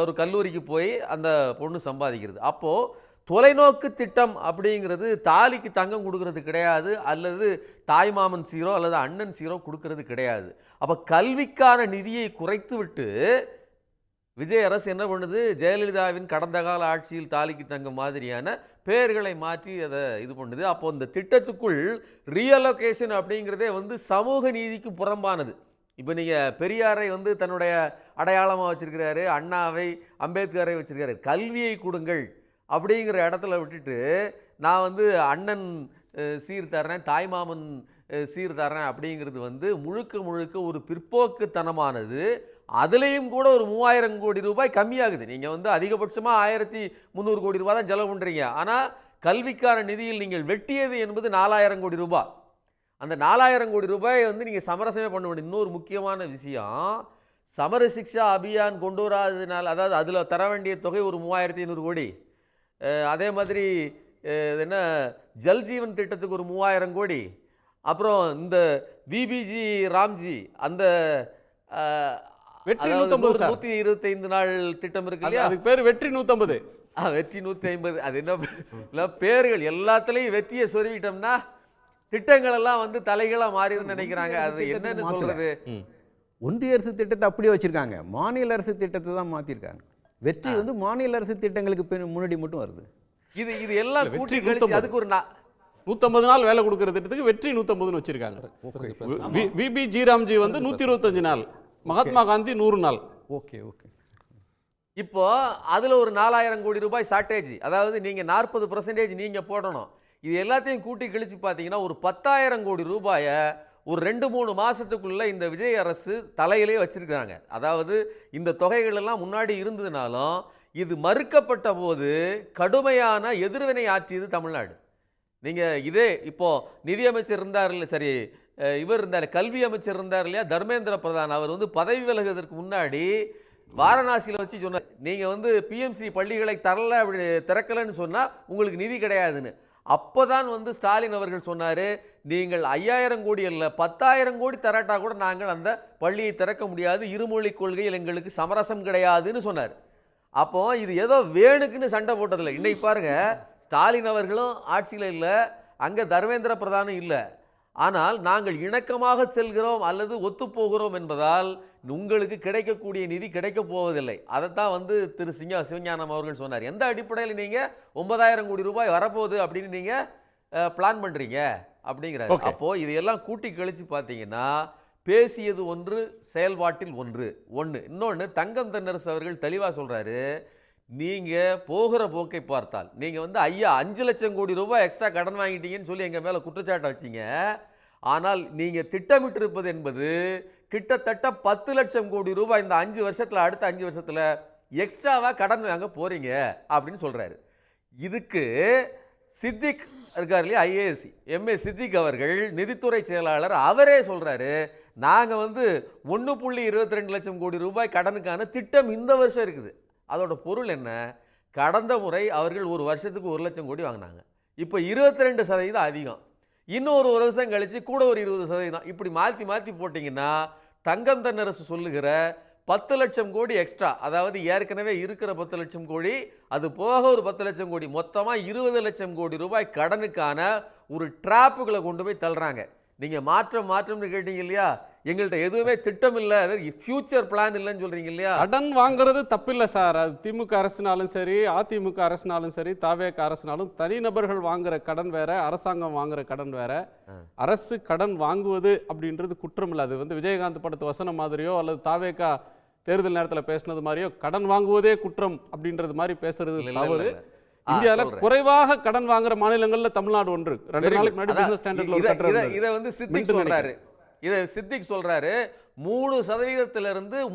ஒரு கல்லூரிக்கு போய் அந்த பொண்ணு சம்பாதிக்கிறது. அப்போது தொலைநோக்கு திட்டம் அப்படிங்கிறது தாலிக்கு தங்கம் கொடுக்கறது கிடையாது, அல்லது தாய்மாமன் சீரோ அல்லது அண்ணன் சீரோ கொடுக்கறது கிடையாது. அப்போ கல்விக்கான நிதியை குறைத்து விட்டு விஜய் அரசு என்ன பண்ணுது, ஜெயலலிதாவின் கடந்த கால ஆட்சியில் தாலிக்கு தங்கம் மாதிரியான பெயர்களை மாற்றி அதை இது பண்ணுது. அப்போ இந்த திட்டத்துக்குள் ரீஅலோகேஷன் அப்படிங்கிறதே வந்து சமூக நீதிக்கு புறம்பானது. இப்போ நீங்கள் பெரியாரை வந்து தன்னுடைய அடையாளமாக வச்சுருக்கிறாரு, அண்ணாவை அம்பேத்கரை வச்சுருக்காரு. கல்வியை கொடுங்கள் அப்படிங்கிற இடத்துல விட்டுட்டு நான் வந்து அண்ணன் சீர் தர்றேன், தாய்மாமன் சீர் தர்றேன் அப்படிங்கிறது வந்து முழுக்க ஒரு பிற்போக்குத்தனமானது. அதுலேயும் கூட ஒரு 3000 கோடி ரூபாய் கம்மியாகுது. நீங்கள் வந்து அதிகபட்சமாக 1300 கோடி ரூபாய் தான் செலவு பண்ணுறீங்க. ஆனால் கல்விக்கான நிதியில் நீங்கள் வெட்டியது என்பது 4000 கோடி ரூபாய். அந்த 4000 கோடி ரூபாய் வந்து நீங்கள் சமரசமே பண்ண வேண்டிய இன்னொரு முக்கியமான விஷயம், சமர சிக்ஷா அபியான் கொண்டு வராததுனால, அதாவது அதில் தர வேண்டிய தொகை ஒரு 3500 கோடி, அதே மாதிரி என்ன ஜல்ஜீவன் திட்டத்துக்கு ஒரு 3000 கோடி, அப்புறம் இந்த விபிஜி ராம்ஜி அந்த வெற்றி 125 நாள் திட்டம் இருக்கு இல்லையா, அதுக்கு பேர் வெற்றி 150. வெற்றி 150. அது என்ன பேர்கள், எல்லாத்துலேயும் வெற்றியை சொருவிட்டோம்னா திட்டங்கள் எல்லாம் வந்து தலைகளாக மாறிதுன்னு நினைக்கிறாங்க. அது என்னன்னு சொல்றது, ஒன்றிய அரசு திட்டத்தை அப்படியே வச்சிருக்காங்க, மாநில அரசு திட்டத்தை தான் மாற்றிருக்காங்க. வெற்றி வந்து மாநில அரசு திட்டங்களுக்கு முன்னாடி மட்டும் வருது. இது எல்லாம் கூட்டி கழிச்சு அதுக்கு ஒரு 150 நாள் வேலை கொடுக்குற திட்டத்துக்கு வெற்றி 150ன்னு வச்சிருக்காங்க. விபி ஜிராம்ஜி வந்து 125 நாள், மகாத்மா காந்தி 100 நாள். ஓகே. இப்போ அதில் ஒரு 4000 கோடி ரூபாய் ஷார்ட்டேஜ், அதாவது நீங்கள் 40% நீங்கள் போடணும். இது எல்லாத்தையும் கூட்டி கழிச்சு பார்த்தீங்கன்னா ஒரு 10,000 கோடி ரூபாயை ஒரு 2-3 மாதத்துக்குள்ளே இந்த விஜய் அரசு தலையிலே வச்சிருக்கிறாங்க. அதாவது இந்த தொகைகள் எல்லாம் முன்னாடி இருந்ததுனாலும் இது மறுக்கப்பட்ட போது கடுமையான எதிர்வினை ஆற்றியது தமிழ்நாடு. நீங்கள் இதே இப்போது நிதியமைச்சர் இருந்தார் இல்லை, சரி இவர் இருந்தார், கல்வி அமைச்சர் இருந்தார் இல்லையா, தர்மேந்திர பிரதான், அவர் வந்து பதவி விலகுவதற்கு முன்னாடி வாரணாசியில் வச்சு சொன்னார், நீங்கள் வந்து பிஎம்சி பள்ளிகளை அப்படி திறக்கலைன்னு சொன்னால் உங்களுக்கு நிதி கிடையாதுன்னு. அப்போ தான் வந்து ஸ்டாலின் அவர்கள் சொன்னார், நீங்கள் 5000 கோடி அல்ல 10,000 கோடி தராட்டா கூட நாங்கள் அந்த பள்ளியை திறக்க முடியாது, இருமொழி கொள்கையில் எங்களுக்கு சமரசம் கிடையாதுன்னு சொன்னார். அப்போ இது ஏதோ வேணுக்குன்னு சண்டை போட்டதில்லை. இன்னைக்கு பாருங்கள், ஸ்டாலின் அவர்களும் ஆட்சியில் இல்லை, அங்கே தர்மேந்திர பிரதானும் இல்லை. ஆனால் நாங்கள் இணக்கமாக செல்கிறோம் அல்லது ஒத்துப்போகிறோம் என்பதால் உங்களுக்கு கிடைக்கக்கூடிய நிதி கிடைக்கப் போவதில்லை. அதைத்தான் வந்து திரு சிவஞானம் அவர்கள் சொன்னார். எந்த அடிப்படையில் நீங்கள் 9000 கோடி ரூபாய் வரப்போகுது அப்படின்னு நீங்கள் பிளான் பண்ணுறீங்க அப்படிங்கிறாரு. அப்போது இதையெல்லாம் கூட்டி கழித்து பார்த்தீங்கன்னா பேசியது ஒன்று, செயல்பாட்டில் ஒன்று. இன்னொன்று தங்கம் தென்னரசு அவர்கள் தெளிவாக சொல்கிறாரு, நீங்கள் போகிற போக்கை பார்த்தால் நீங்கள் வந்து 5 லட்சம் கோடி ரூபாய் எக்ஸ்ட்ரா கடன் வாங்கிட்டீங்கன்னு சொல்லி எங்கள் மேலே குற்றச்சாட்டை வச்சிங்க. ஆனால் நீங்கள் திட்டமிட்டிருப்பது என்பது கிட்டத்தட்ட 10 லட்சம் கோடி ரூபாய் இந்த 5 வருஷத்தில், அடுத்த 5 வருஷத்தில் எக்ஸ்ட்ராவாக கடன் வாங்க போகிறீங்க அப்படின்னு சொல்கிறாரு. இதுக்கு சித்திக் இருக்கார் இல்லையா, ஐஏஎஸ் எம்ஏ சித்திக் அவர்கள், நிதித்துறை செயலாளர், அவரே சொல்கிறாரு, நாங்கள் வந்து 1.22 லட்சம் கோடி ரூபாய் கடனுக்கான திட்டம் இந்த வருஷம் இருக்குது. அதோட பொருள் என்ன, கடந்த முறை அவர்கள் ஒரு வருஷத்துக்கு 1 லட்சம் கோடி வாங்கினாங்க, இப்போ 22% அதிகம், இன்னொரு ஒரு வருஷம் கழித்து கூட ஒரு 20%. இப்படி மாற்றி போட்டிங்கன்னா தங்கம் தென்னரசு சொல்லுகிற 10 லட்சம் கோடி எக்ஸ்ட்ரா, அதாவது ஏற்கனவே இருக்கிற 10 லட்சம் கோடி, அது போக ஒரு 10 லட்சம் கோடி, மொத்தமாக 20 லட்சம் கோடி ரூபாய் கடனுக்கான ஒரு ட்ராப்புகளை கொண்டு போய் தள்ளுறாங்க. நீங்கள் மாற்றம்னு கேட்டீங்க இல்லையா, எங்கள்கிட்ட எதுவுமே திட்டம் இல்லை, ஃபியூச்சர் பிளான் இல்லைன்னு சொல்கிறீங்க இல்லையா. கடன் வாங்குறது தப்பில்லை சார். அது திமுக அரசுனாலும் சரி, அதிமுக அரசுனாலும் சரி, தாவேக அரசுனாலும் தனிநபர்கள் வாங்குற கடன் வேற, அரசாங்கம் வாங்குற கடன் வேற. அரசு கடன் வாங்குவது அப்படின்றது குற்றம் இல்லை. அது வந்து விஜயகாந்த் படத்து வசனம் மாதிரியோ அல்லது தாவேகா தேர்தல் நேரத்தில் பேசினது மாதிரியோ கடன் வாங்குவதே குற்றம் அப்படின்றது மாதிரி பேசுறது தவறு. இந்தியாவில் குறைவாக கடன் வாங்குற மாநிலங்கள்ல தமிழ்நாடு ஒன்று. 2 நாளைக்கு முன்னாடி பிசினஸ் ஸ்டாண்டர்ட்ல ஒரு கட்டுரை இருந்தது. இதை வந்து சித்திக் சொல்றாரு. இதை சித்திக் சொல்றாரு 3%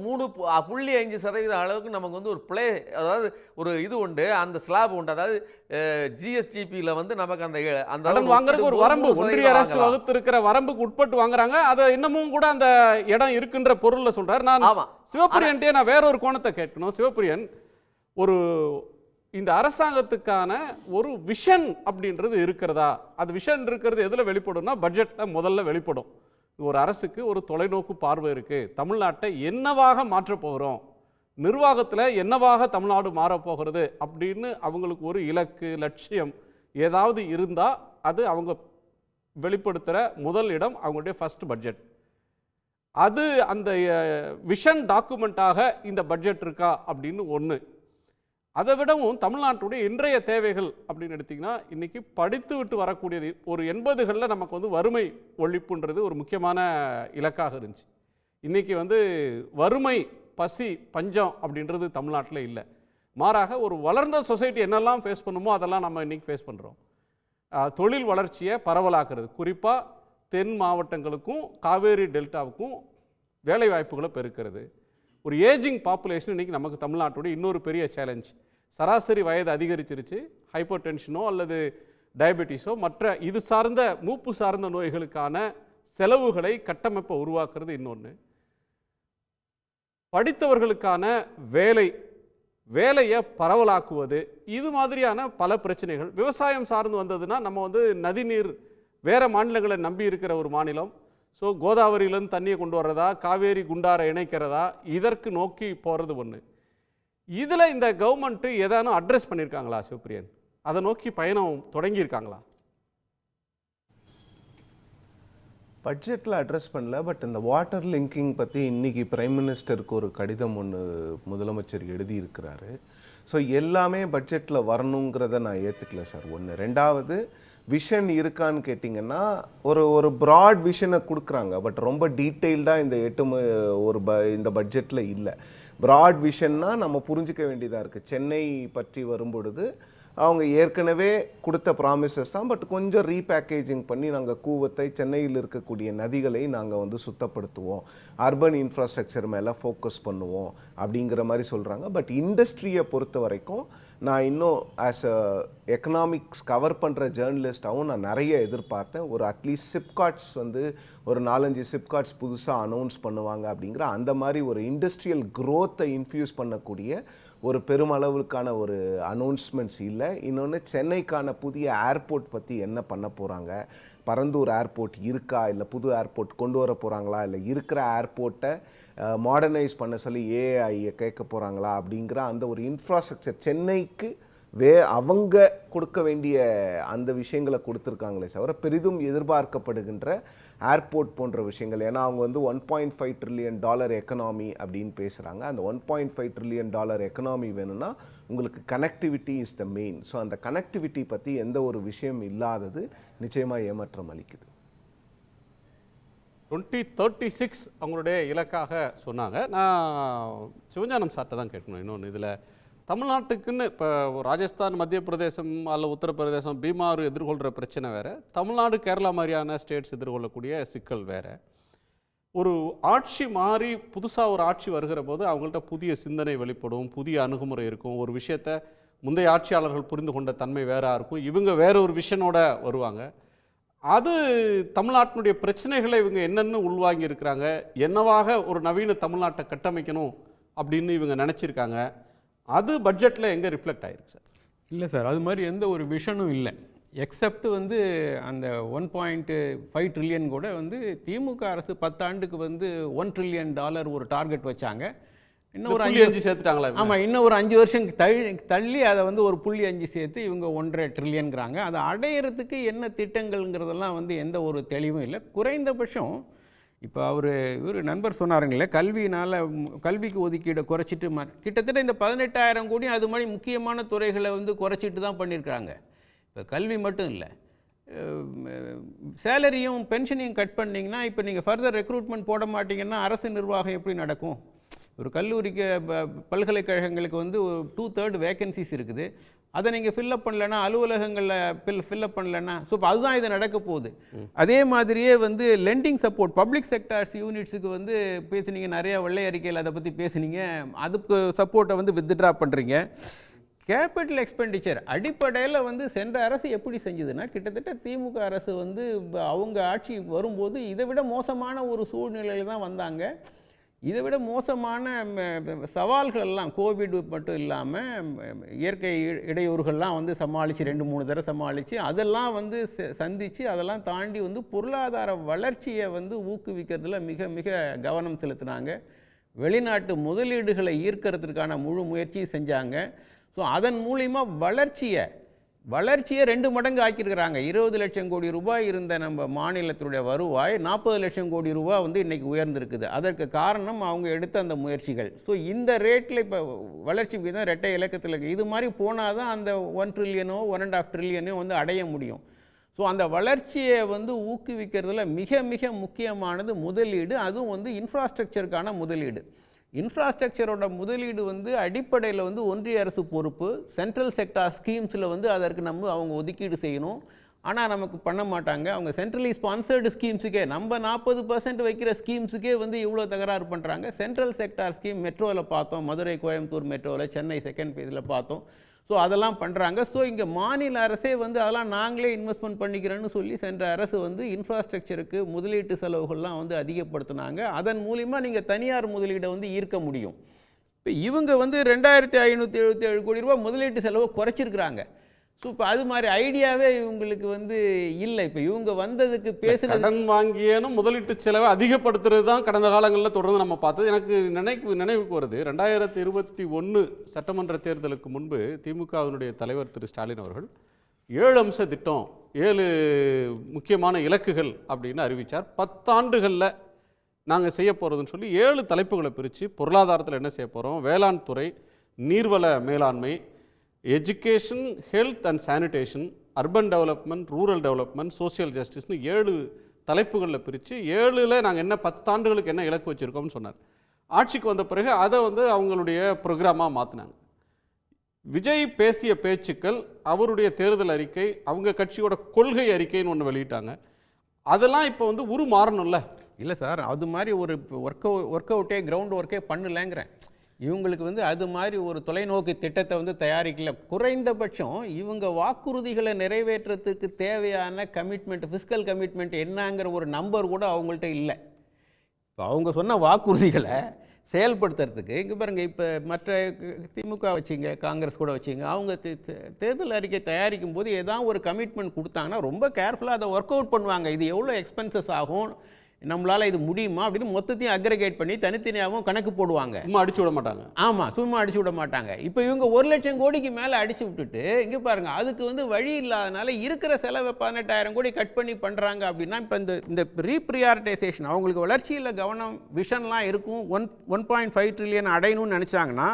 3.5% அளவுக்கு நமக்கு வந்து ஒரு பிளே, அதாவது ஒரு இது உண்டு, அந்த ஸ்லாப் உண்டு. அதாவது ஜிஎஸ்டிபியில் வந்து நமக்கு அந்த கடன் வாங்குறதுக்கு ஒரு வரம்பு, ஒன்றிய அரசு வகுத்து இருக்கிற வரம்புக்கு உட்பட்டு வாங்குறாங்க. அதை இன்னமும் கூட அந்த இடம் இருக்குன்ற பொருள்ல சொல்றாரு. நான் சிவபிரியன்ட்டே நான் வேற ஒரு கோணத்தை கேட்கணும். சிவபிரியன், ஒரு இந்த அரசாங்கத்துக்கான ஒரு விஷன் அப்படின்றது இருக்கிறதா? அது விஷன் இருக்கிறது எதில் வெளிப்படும்னா பட்ஜெட்டில் முதல்ல வெளிப்படும். ஒரு அரசுக்கு ஒரு தொலைநோக்கு பார்வை இருக்குது. தமிழ்நாட்டை என்னவாக மாற்றப் போகிறோம், நிர்வாகத்தில் என்னவாக தமிழ்நாடு மாறப்போகிறது அப்படின்னு அவங்களுக்கு ஒரு இலக்கு, லட்சியம் ஏதாவது இருந்தால் அது அவங்க வெளிப்படுத்துகிற முதல் இடம் அவங்களுடைய ஃபர்ஸ்ட் பட்ஜெட். அது அந்த விஷன் டாக்குமெண்ட்டாக இந்த பட்ஜெட் இருக்கா அப்படின்னு ஒன்று. அதை விடவும் தமிழ்நாட்டுடைய இன்றைய தேவைகள் அப்படின்னு எடுத்திங்கன்னா, இன்றைக்கி படித்து விட்டு வரக்கூடியது ஒரு 80களில் நமக்கு வந்து வறுமை ஒழிப்புன்றது ஒரு முக்கியமான இலக்காக இருந்துச்சு. இன்றைக்கி வந்து வறுமை, பசி, பஞ்சம் அப்படின்றது தமிழ்நாட்டில் இல்லை. மாறாக ஒரு வளர்ந்த சொசைட்டி என்னெல்லாம் ஃபேஸ் பண்ணுமோ அதெல்லாம் நம்ம இன்றைக்கி ஃபேஸ் பண்ணுறோம். தொழில் வளர்ச்சியை பரவலாக்குறது, குறிப்பாக தென் மாவட்டங்களுக்கும் காவேரி டெல்டாவுக்கும் வேலை வாய்ப்புகளை பெருக்கிறது. ஒரு ஏஜிங் பாப்புலேஷன் இன்றைக்கி நமக்கு தமிழ்நாட்டுடைய இன்னொரு பெரிய சேலஞ்ச். சராசரி வயது அதிகரிச்சிருச்சு. ஹைப்பர் டென்ஷனோ அல்லது டயபெட்டிஸோ மற்ற இது சார்ந்த மூப்பு சார்ந்த நோய்களுக்கான செலவுகளை கட்டமைப்பை உருவாக்குறது இன்னொன்று. படித்தவர்களுக்கான வேலையை பரவலாக்குவது, இது மாதிரியான பல பிரச்சனைகள். விவசாயம் சார்ந்து வந்ததுன்னா நம்ம வந்து நதிநீர் வேறு மாநிலங்களை நம்பி இருக்கிற ஒரு மாநிலம். ஸோ கோதாவரியிலேருந்து தண்ணியை கொண்டு வர்றதா, காவேரி குண்டாரை இணைக்கிறதா, இதற்கு நோக்கி போகிறது ஒன்று. இதில் இந்த கவர்மெண்ட்டு எதானும் அட்ரஸ் பண்ணியிருக்காங்களா சிவபிரியன்? அதை நோக்கி பயணம் தொடங்கியிருக்காங்களா? பட்ஜெட்டில் அட்ரஸ் பண்ணல. பட் இந்த வாட்டர் லிங்கிங் பற்றி இன்றைக்கி பிரைம் மினிஸ்டருக்கு ஒரு கடிதம் ஒன்று முதலமைச்சர் எழுதியிருக்கிறாரு. ஸோ எல்லாமே பட்ஜெட்டில் வரணுங்கிறத நான் ஏற்றுக்கல சார். ஒன்று. ரெண்டாவது, விஷன் இருக்கான்னு கேட்டிங்கன்னா ஒரு ப்ராட் விஷனை கொடுக்குறாங்க. பட் ரொம்ப டீட்டெயில்டாக இந்த பட்ஜெட்டில் இல்லை. ப்ராட் விஷன்னா நம்ம புரிஞ்சிக்க வேண்டியதாக இருக்குது. சென்னை பற்றி வரும்பொழுது அவங்க ஏற்கனவே கொடுத்த ப்ராமிசஸ் தான். பட் கொஞ்சம் ரீபேக்கேஜிங் பண்ணி நாங்கள் கூவத்தை, சென்னையில் இருக்கக்கூடிய நதிகளை நாங்கள் வந்து சுத்தப்படுத்துவோம், அர்பன் இன்ஃப்ராஸ்ட்ரக்சர் மேலே ஃபோக்கஸ் பண்ணுவோம் அப்படிங்கிற மாதிரி சொல்கிறாங்க. பட் இண்டஸ்ட்ரியை பொறுத்த வரைக்கும் நான் இன்னும் ஆஸ் அ எக்கனாமிக்ஸ் கவர் பண்ணுற ஜேர்னலிஸ்டாகவும் நான் நிறைய எதிர்பார்த்தேன். ஒரு அட்லீஸ்ட் சிப்காட்ஸ் வந்து ஒரு 4-5 சிப்காட்ஸ் புதுசாக அனௌன்ஸ் பண்ணுவாங்க அப்படிங்கிற அந்த மாதிரி ஒரு இண்டஸ்ட்ரியல் க்ரோத்தை இன்ஃப்யூஸ் பண்ணக்கூடிய ஒரு பெருமளவுக்கான ஒரு அனௌன்ஸ்மெண்ட்ஸ் இல்லை. இன்னொன்று, சென்னைக்கான புதிய ஏர்போர்ட் பற்றி என்ன பண்ண போகிறாங்க, பரந்தூர் ஏர்போர்ட் இருக்கா, இல்லை புது ஏர்போர்ட் கொண்டு வர போகிறாங்களா, இல்லை இருக்கிற ஏர்போர்ட்டை மாடர்னைஸ் பண்ண சொல்லி ஏஐயை கேட்க போகிறாங்களா அப்படிங்கிற அந்த ஒரு இன்ஃப்ராஸ்ட்ரக்சர் சென்னைக்கு அவங்க கொடுக்க வேண்டிய அந்த விஷயங்களை கொடுத்துருக்காங்களே தவிர பெரிதும் எதிர்பார்க்கப்படுகின்ற ஏர்போர்ட் போன்ற விஷயங்கள். ஏன்னா அவங்க வந்து $1.5 ட்ரில்லியன் எக்கனாமி அப்படின்னு பேசுகிறாங்க. அந்த $1.5 ட்ரில்லியன் எக்கனாமி வேணும்னா உங்களுக்கு connectivity is the main. So அந்த கனெக்டிவிட்டி பற்றி எந்த ஒரு விஷயம் இல்லாதது நிச்சயமாக ஏமாற்றம் அளிக்குது. 2036 அவங்களுடைய இலக்காக சொன்னாங்க. நான் சிவஞானம் சார்ட்ட தான் கேட்கணும் இன்னொன்று. இதில் தமிழ்நாட்டுக்குன்னு இப்போ ராஜஸ்தான், மத்திய பிரதேசம் அல்ல உத்தரப்பிரதேசம், பீமார் எதிர்கொள்கிற பிரச்சனை வேறு, தமிழ்நாடு, கேரளா மாதிரியான ஸ்டேட்ஸ் எதிர்கொள்ளக்கூடிய சிக்கல் வேறு. ஒரு ஆட்சி மாறி புதுசாக ஒரு ஆட்சி வருகிற போது அவங்கள்ட்ட புதிய சிந்தனை வெளிப்படும், புதிய அணுகுமுறை இருக்கும். ஒரு விஷயத்தை முந்தைய ஆட்சியாளர்கள் புரிந்து கொண்ட தன்மை வேறாக இருக்கும். இவங்க வேற ஒரு விஷனோட வருவாங்க. அது தமிழ்நாட்டினுடைய பிரச்சனைகளை இவங்க என்னென்னு உள்வாங்கி இருக்கிறாங்க, என்னவாக ஒரு நவீன தமிழ்நாட்டை கட்டமைக்கணும் அப்படின்னு இவங்க நினச்சிருக்காங்க. அது பட்ஜெட்டில் எங்கே ரிஃப்ளெக்ட் ஆகிருக்கு சார்? இல்லை சார், அது மாதிரி எந்த ஒரு விஷனும் இல்லை. எக்ஸப்ட் வந்து அந்த $1.5 ட்ரில்லியன் கூட வந்து திமுக அரசு 10 ஆண்டுக்கு வந்து $1 ட்ரில்லியன் ஒரு டார்கெட் வச்சாங்க. இன்னும் ஒரு 5 சேர்த்துட்டாங்களா? ஆமாம், இன்னும் ஒரு 5 வருஷம் தள்ளி அதை வந்து ஒரு 0.5 சேர்த்து இவங்க 1.5 ட்ரில்லியன்கிறாங்க. அதை அடையிறதுக்கு என்ன திட்டங்கள்ங்கிறதெல்லாம் வந்து எந்த ஒரு தெளிவும் இல்லை. குறைந்தபட்சம் இப்போ இவர் நண்பர் சொன்னாருங்களே, கல்விக்கு ஒதுக்கீடை குறைச்சிட்டு கிட்டத்தட்ட இந்த 18,000 கோடி அது மாதிரி முக்கியமான துறைகளை வந்து குறைச்சிட்டு தான் பண்ணியிருக்காங்க. இப்போ கல்வி மட்டும் இல்லை, சேலரியும் பென்ஷனையும் கட் பண்ணிங்கன்னா இப்போ நீங்கள் ஃபர்தர் ரெக்ரூட்மெண்ட் போட மாட்டிங்கன்னா அரசு நிர்வாகம் எப்படி நடக்கும்? ஒரு கல்லூரிக்கு பல்கலைக்கழகங்களுக்கு வந்து 2/3 வேக்கன்சிஸ் இருக்குது. அதை நீங்கள் ஃபில்லப் பண்ணலைன்னா, அலுவலகங்களில் ஃபில்லப் பண்ணலைன்னா, ஸோ இப்போ அதுதான் இது நடக்க போகுது. அதே மாதிரியே வந்து லெண்டிங் சப்போர்ட் பப்ளிக் செக்டார்ஸ் யூனிட்ஸுக்கு வந்து பேசுனீங்க, நிறைய வெள்ளை அறிக்கையில் அதை பற்றி பேசுனீங்க. அதுக்கு சப்போர்ட்டை வந்து வித்ட்ரா பண்ணுறீங்க. கேபிட்டல் எக்ஸ்பெண்டிச்சர் அடிப்படையில் வந்து சென்ற அரசு எப்படி செஞ்சதுன்னா, கிட்டத்தட்ட திமுக அரசு வந்து அவங்க ஆட்சி வரும்போது இதை விட மோசமான ஒரு சூழ்நிலையில் தான் வந்தாங்க. இதை விட மோசமான சவால்கள் எல்லாம் கோவிட் மட்டும் இல்லாமல் இயற்கை இடையூறுகள்லாம் வந்து சமாளித்து 2-3 தடவை சமாளித்து அதெல்லாம் வந்து சந்தித்து அதெல்லாம் தாண்டி வந்து பொருளாதார வளர்ச்சியை வந்து ஊக்குவிக்கிறதுல மிக மிக கவனம் செலுத்தினாங்க. வெளிநாட்டு முதலீடுகளை ஈர்க்கிறதுக்கான முழு முயற்சியும் செஞ்சாங்க. ஸோ அதன் மூலிமா வளர்ச்சியை 2 மடங்கு ஆக்கியிருக்கிறாங்க. 20 லட்சம் கோடி ரூபாய் இருந்த நம்ம மாநிலத்துடைய வருவாய் 40 லட்சம் கோடி ரூபாய் வந்து இன்றைக்கி உயர்ந்திருக்குது. அதற்கு காரணம் அவங்க எடுத்த அந்த முயற்சிகள். ஸோ இந்த ரேட்டில் இப்போ வளர்ச்சி விகிதம் இரட்டை இலக்கத்தில் இருக்குது. இது மாதிரி போனால் தான் அந்த 1 ட்ரில்லியனோ 1.5 ட்ரில்லியனோ வந்து அடைய முடியும். ஸோ அந்த வளர்ச்சியை வந்து ஊக்குவிக்கிறதுல மிக மிக முக்கியமானது முதலீடு. அதுவும் வந்து இன்ஃப்ராஸ்ட்ரக்சருக்கான முதலீடு. இன்ஃப்ராஸ்ட்ரக்சரோட முதலீடு வந்து அடிப்படையில் வந்து ஒன்றிய அரசு பொறுப்பு. சென்ட்ரல் செக்டார் ஸ்கீம்ஸில் வந்து அதற்கு அவங்க ஒதுக்கீடு செய்யணும். ஆனால் நமக்கு பண்ண மாட்டாங்க. அவங்க சென்ட்ரலி ஸ்பான்சர்டு ஸ்கீம்ஸுக்கே நம்ம 40% வைக்கிற ஸ்கீம்ஸுக்கே வந்து இவ்வளோ தகராறு பண்ணுறாங்க. சென்ட்ரல் செக்டார் ஸ்கீம் மெட்ரோவில் பார்த்தோம், மதுரை கோயம்புத்தூர் மெட்ரோவில், சென்னை செகண்ட் ஃபேஸில் பார்த்தோம். ஸோ அதெல்லாம் பண்ணுறாங்க. ஸோ இங்கே மாநில அரசே வந்து அதெல்லாம் நாங்களே இன்வெஸ்ட்மெண்ட் பண்ணிக்கிறேன்னு சொல்லி சென்ற அரசு வந்து இன்ஃப்ராஸ்ட்ரக்சருக்கு முதலீட்டு செலவுகள்லாம் வந்து அதிகப்படுத்தினாங்க. அதன் மூலிமா நீங்கள் தனியார் முதலீடை வந்து ஈர்க்க முடியும். இப்போ இவங்க வந்து 2,577 கோடி ரூபா முதலீட்டு செலவை குறைச்சிருக்கிறாங்க. ஸோ இப்போ அது மாதிரி ஐடியாவே இவங்களுக்கு வந்து இல்லை. இப்போ இவங்க வந்ததுக்கு பேசுகிறது கடன் வாங்கியனும் முதலீட்டு செலவை அதிகப்படுத்துறது தான் கடந்த காலங்களில் தொடர்ந்து நம்ம பார்த்தது. எனக்கு நினைவுக்கு வருது, 2021 சட்டமன்ற தேர்தலுக்கு முன்பு திமுகவினுடைய தலைவர் திரு ஸ்டாலின் அவர்கள் 7 அம்ச திட்டம், 7 முக்கியமான இலக்குகள் அப்படின்னு அறிவித்தார். 10 ஆண்டுகளில் நாங்கள் செய்ய போகிறதுன்னு சொல்லி 7 தலைப்புகளை பிரித்து, பொருளாதாரத்தில் என்ன செய்ய போகிறோம், வேளாண் துறை, நீர்வள மேலாண்மை, education, health and sanitation, urban development, rural development, social ஜஸ்டிஸ்னு 7 தலைப்புகளில் பிரித்து 7ல் நாங்கள் என்ன 10 ஆண்டுகளுக்கு என்ன இலக்கு வச்சுருக்கோம்னு சொன்னார். ஆட்சிக்கு வந்த பிறகு அதை வந்து அவங்களுடைய ப்ரோக்ராமாக மாற்றினாங்க. விஜய் பேசிய பேச்சுக்கள், அவருடைய தேர்தல் அறிக்கை, அவங்க கட்சியோட கொள்கை அறிக்கைன்னு ஒன்று வெளியிட்டாங்க. அதெல்லாம் இப்போ வந்து மாறணும்ல? இல்லை சார், அது மாதிரி ஒரு ஒர்க் அவுட்டே கிரவுண்ட் ஒர்க்கே பண்ணலைங்கிறேன். இவங்களுக்கு வந்து அது மாதிரி ஒரு தொலைநோக்கு திட்டத்தை வந்து தயாரிக்கல. குறைந்தபட்சம் இவங்க வாக்குறுதிகளை நிறைவேற்றத்துக்கு தேவையான கமிட்மெண்ட், ஃபிஸ்கல் கமிட்மெண்ட் என்னங்கிற ஒரு நம்பர் கூட அவங்கள்ட்ட இல்லை. இப்போ அவங்க சொன்ன வாக்குறுதிகளை செயல்படுத்துறதுக்கு இங்கே பாருங்கள், இப்போ மற்ற திமுக வச்சிங்க, காங்கிரஸ் கூட வச்சிங்க, அவங்க தேர்தல் அறிக்கை தயாரிக்கும் போது ஏதாவது ஒரு கமிட்மெண்ட் கொடுத்தாங்கன்னா ரொம்ப கேர்ஃபுல்லாக அதை ஒர்க் அவுட் பண்ணுவாங்க. இது எவ்வளோ எக்ஸ்பென்சஸ் ஆகும், நம்மளால் இது முடியுமா அப்படின்னு மொத்தத்தையும் அக்ரிகேட் பண்ணி தனித்தனியாகவும் கணக்கு போடுவாங்க. சும்மா அடிச்சு விட மாட்டாங்க. ஆமாம், சும்மா அடிச்சு விட மாட்டாங்க. இப்போ இவங்க 1 லட்சம் கோடிக்கு மேலே அடிச்சு விட்டுட்டு இங்கே பாருங்கள், அதுக்கு வந்து வழி இல்லாதனால இருக்கிற செலவை 18,000 கோடி கட் பண்ணி பண்ணுறாங்க. அப்படின்னா இப்போ இந்த ரீப்ரியாரிட்டைசேஷன், அவங்களுக்கு வளர்ச்சியில் கவனம் விஷன்லாம் இருக்கும். 1.5 ட்ரில்லியன் அடையணும்னு நினச்சாங்கன்னா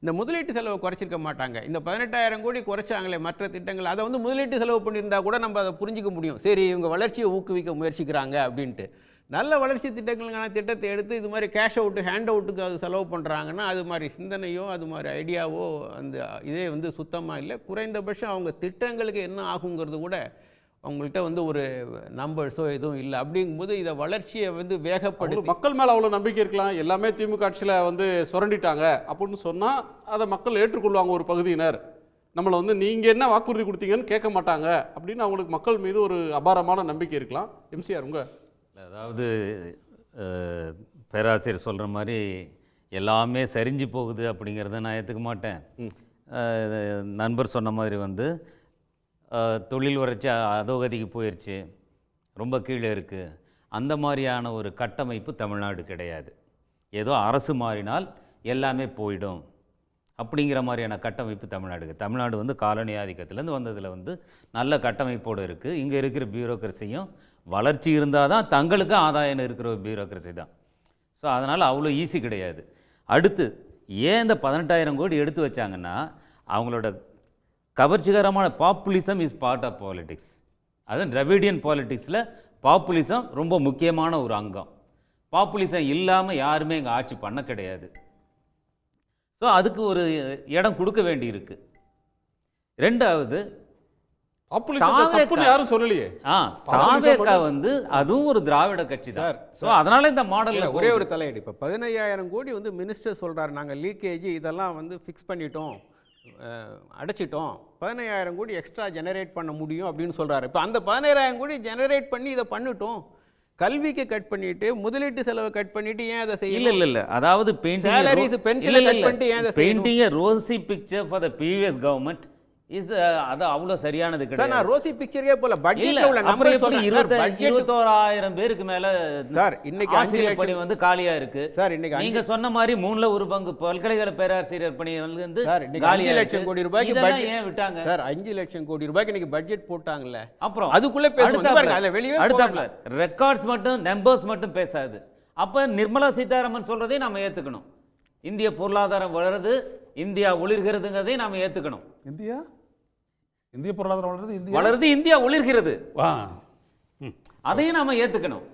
இந்த முதலீட்டு செலவை குறைச்சிருக்க மாட்டாங்க. இந்த 18,000 கோடி குறைச்சாங்களே மற்ற திட்டங்கள், அதை வந்து முதலீட்டு செலவு பண்ணியிருந்தா கூட நம்ம அதை புரிஞ்சிக்க முடியும். சரி, இவங்க வளர்ச்சியை ஊக்குவிக்க முயற்சிக்கிறாங்க அப்படின்ட்டு. நல்ல வளர்ச்சி திட்டங்களுக்கான திட்டத்தை எடுத்து இது மாதிரி கேஷ் அவுட்டு, ஹேண்ட் அவுட்டுக்கு அது செலவு பண்ணுறாங்கன்னா அது மாதிரி சிந்தனையோ அது மாதிரி ஐடியாவோ அந்த இதே வந்து சுத்தமாக இல்லை. குறைந்தபட்சம் அவங்க திட்டங்களுக்கு என்ன ஆகுங்கிறது கூட அவங்கள்ட்ட வந்து ஒரு நம்பர்ஸோ எதுவும் இல்லை. அப்படிங்கும்போது இதை வளர்ச்சியை வந்து வேகப்படுத்தி மக்கள் மேலே அவ்வளோ நம்பிக்கை இருக்கலாம். எல்லாமே திமுக ஆட்சியில் வந்து சுரண்டிட்டாங்க அப்படின்னு சொன்னால் அதை மக்கள் ஏற்றுக்கொள்வாங்க. ஒரு பகுதியினர் நம்மளை வந்து நீங்கள் என்ன வாக்குறுதி கொடுத்தீங்கன்னு கேட்க மாட்டாங்க அப்படின்னு அவங்களுக்கு மக்கள் மீது ஒரு அபாரமான நம்பிக்கை இருக்கலாம். எம்சிஆர் உங்கள் அதாவது பேராசிரியர் சொல்கிற மாதிரி எல்லாமே சரிஞ்சு போகுது அப்படிங்கிறத நான் ஏற்றுக்க மாட்டேன். நண்பர் சொன்ன மாதிரி வந்து தொழில் வளர்ச்சி அதோகதிக்கு போயிடுச்சு, ரொம்ப கீழே இருக்குது. அந்த மாதிரியான ஒரு கட்டமைப்பு தமிழ்நாடு கிடையாது. ஏதோ அரசு மாறினால் எல்லாமே போயிடும் அப்படிங்கிற மாதிரியான கட்டமைப்பு தமிழ்நாடு வந்து காலனி ஆதிக்கத்திலேருந்து வந்ததில் வந்து நல்ல கட்டமைப்போடு இருக்குது. இங்கே இருக்கிற பியூரோக்ரஸியும் வளர்ச்சி இருந்தால் தான் தங்களுக்கு ஆதாயம் இருக்கிற ஒரு பியூரோக்ரஸி தான். ஸோ அதனால் அவ்வளோ ஈஸி கிடையாது. அடுத்து ஏன் இந்த 18,000 கோடி எடுத்து வச்சாங்கன்னா அவங்களோட கவர்ச்சிகரமான populism is part of politics. அதுவும் திராவிடியன் பாலிடிக்ஸில் பாப்புலிசம் ரொம்ப முக்கியமான ஒரு அங்கம். பாப்புலிசம் இல்லாமல் யாருமே இங்கே ஆட்சி பண்ண கிடையாது. ஸோ அதுக்கு ஒரு இடம் கொடுக்க வேண்டி இருக்கு. ரெண்டாவது யாரும் சொல்லலையே. தாவேகா வந்து அதுவும் ஒரு திராவிட கட்சி தான். ஸோ அதனால இந்த மாடலில் ஒரே ஒரு தலையீடு. இப்போ 15,000 கோடி வந்து மினிஸ்டர் சொல்கிறார், நாங்கள் லீக்கேஜ் இதெல்லாம் வந்து ஃபிக்ஸ் பண்ணிட்டோம், அடைச்சிட்டோம், 15,000 கோடி எக்ஸ்ட்ரா ஜெனரேட் பண்ண முடியும் அப்படின்னு சொல்கிறாரு. இப்போ அந்த 15,000 கோடி ஜெனரேட் பண்ணி இதை பண்ணிட்டோம், கல்விக்கு கட் பண்ணிட்டு முதலீட்டு செலவை கட் பண்ணிட்டு ஏன் அதை செய்யல? இல்ல அதாவது painting rosy picture for the previous government is அது அவ்வளோ சரியானது கிடையாது. நான் ரோசி பிக்சரே போல பட்ஜெட்ல உள்ள நம்பர் சொல்றேன். 21,000 பேருக்கு மேல சார் இன்னைக்கு 5 லட்சம் பணி வந்து காலியா இருக்கு சார். இன்னைக்கு நீங்க சொன்ன மாதிரி 3ல 1 பங்கு பல்கலைக்கழக பேராசிரியர் பணி வந்து சார் இன்னைக்கு 5 லட்சம் கோடி ரூபாய்க்கு பட்ஜெட் ஏன் விட்டாங்க சார்? 5 லட்சம் கோடி ரூபாய்க்கு இன்னைக்கு பட்ஜெட் போட்டாங்கல. அப்புறம் அதுக்குள்ள பேசுறது பாருங்க, அதுல வெளியே அடுத்தாப்ல ரெக்கார்ட்ஸ் மட்டும் நம்பர்ஸ் மட்டும் பேசாது. அப்ப நிர்மலா சீதாராமன் சொல்றதை நாம ஏத்துக்கணும். இந்திய பொருளாதாரம் வளருது, இந்தியா ஒளிர்கிறதுங்கிறதை நாம ஏத்துக்கணும். இந்திய பொருளாதாரம் வளருது, இந்தியா ஒளிர்கிறது, அதையும் நாம ஏத்துக்கணும்.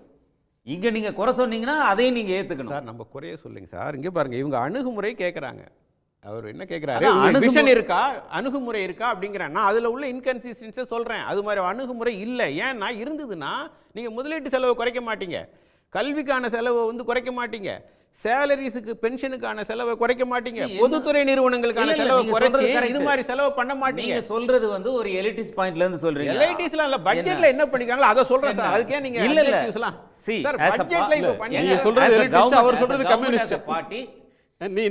இங்க நீங்க குறை சொன்னீங்கன்னா அதையும் நீங்க ஏத்துக்கணும். சார் நம்ம குறைய சொல்லுங்க சார். இங்க பாருங்க, இவங்க அணுகுமுறை கேட்கறாங்க. அவர் என்ன கேட்கிறாரு, விஷன் இருக்கா, அணுகுமுறை இருக்கா அப்படிங்கிறேன். நான் அதுல உள்ள இன்கன்சிஸ்டன்ஸை சொல்றேன். அது மாதிரி அணுகுமுறை இல்லை. ஏன்னா இருந்ததுன்னா நீங்க முதலீட்டு செலவை குறைக்க மாட்டீங்க, கல்விக்கான செலவை வந்து குறைக்க மாட்டீங்க, சேலரிஸுக்கு பென்ஷனுக்கான செலவை குறைக்க மாட்டீங்க, பொதுத்துறை நிறுவனங்களுக்கான செலவை குறைச்சி இது மாதிரி செலவு பண்ண மாட்டீங்க. நீங்க சொல்றது வந்து ஒரு எலிட்டிஸ் பாயிண்ட்ல இருந்து சொல்றீங்க. எலிட்டிஸ்லாம் இல்ல, பட்ஜெட்ல என்ன பண்ணிருக்காங்களோ அத சொல்றேன் சார். அதுக்கே நீங்க எலிட்டிஸ்லாம் சார் பட்ஜெட்ல இப்ப பண்ணி நீங்க சொல்றது எலிட்டிஸ்ட், அவர் சொல்றது கம்யூனிஸ்ட் பார்ட்டி.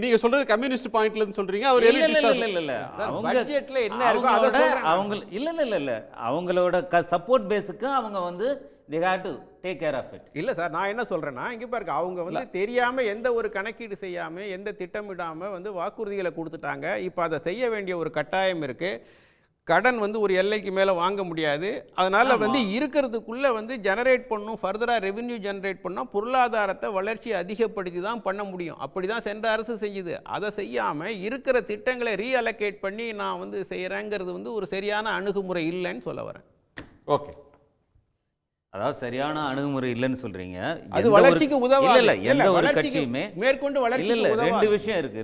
நீங்க சொல்றது கம்யூனிஸ்ட் பாயிண்ட்ல இருந்து சொல்றீங்க, அவர் எலிட்டிஸ்ட். இல்ல அவங்க பட்ஜெட்ல என்ன இருக்கோ அத சொல்றேன். அவங்க இல்ல அவங்களோட சப்போர்ட் பேஸ்க்கு அவங்க வந்து they have to take care of it. இல்ல சார், நான் என்ன சொல்றேன்னா இங்க பாருங்க, அவங்க வந்து தெரியாம எந்த ஒரு கணக்கீடு செய்யாம எந்த திட்டமிடாம வந்து வாக்குறுதிகளை கொடுத்துட்டாங்க. இப்போ அதை செய்ய வேண்டிய ஒரு கட்டாயம் இருக்கு. கடன் வந்து ஒரு எல்லைக்கு மேல வாங்க முடியாது. அதனால வந்து இருக்கிறதுக்குள்ள வந்து ஜெனரேட் பண்ணணும், ஃபர்தரா ரெவென்யூ ஜெனரேட் பண்ணா பொருளாதாரத்தை வளர்ச்சி அதிகப்படுத்தி தான் பண்ண முடியும். அப்படிதான் சென்ற அரசு செஞ்சுது. அதை செய்யாம இருக்கிற திட்டங்களை ரீஅலோகேட் பண்ணி நான் வந்து செய்யறேங்கிறது வந்து ஒரு சரியான அணுகுமுறை இல்லைன்னு சொல்ல வரேன். ஓகே, அதாவது சரியான அணுகுமுறை இல்லைன்னு சொல்றீங்க. அது வளர்ச்சிக்கு உதவாது. இல்ல எந்த ஒரு கட்சியுமே மேற்கொண்டு வளர்ச்சி இல்ல.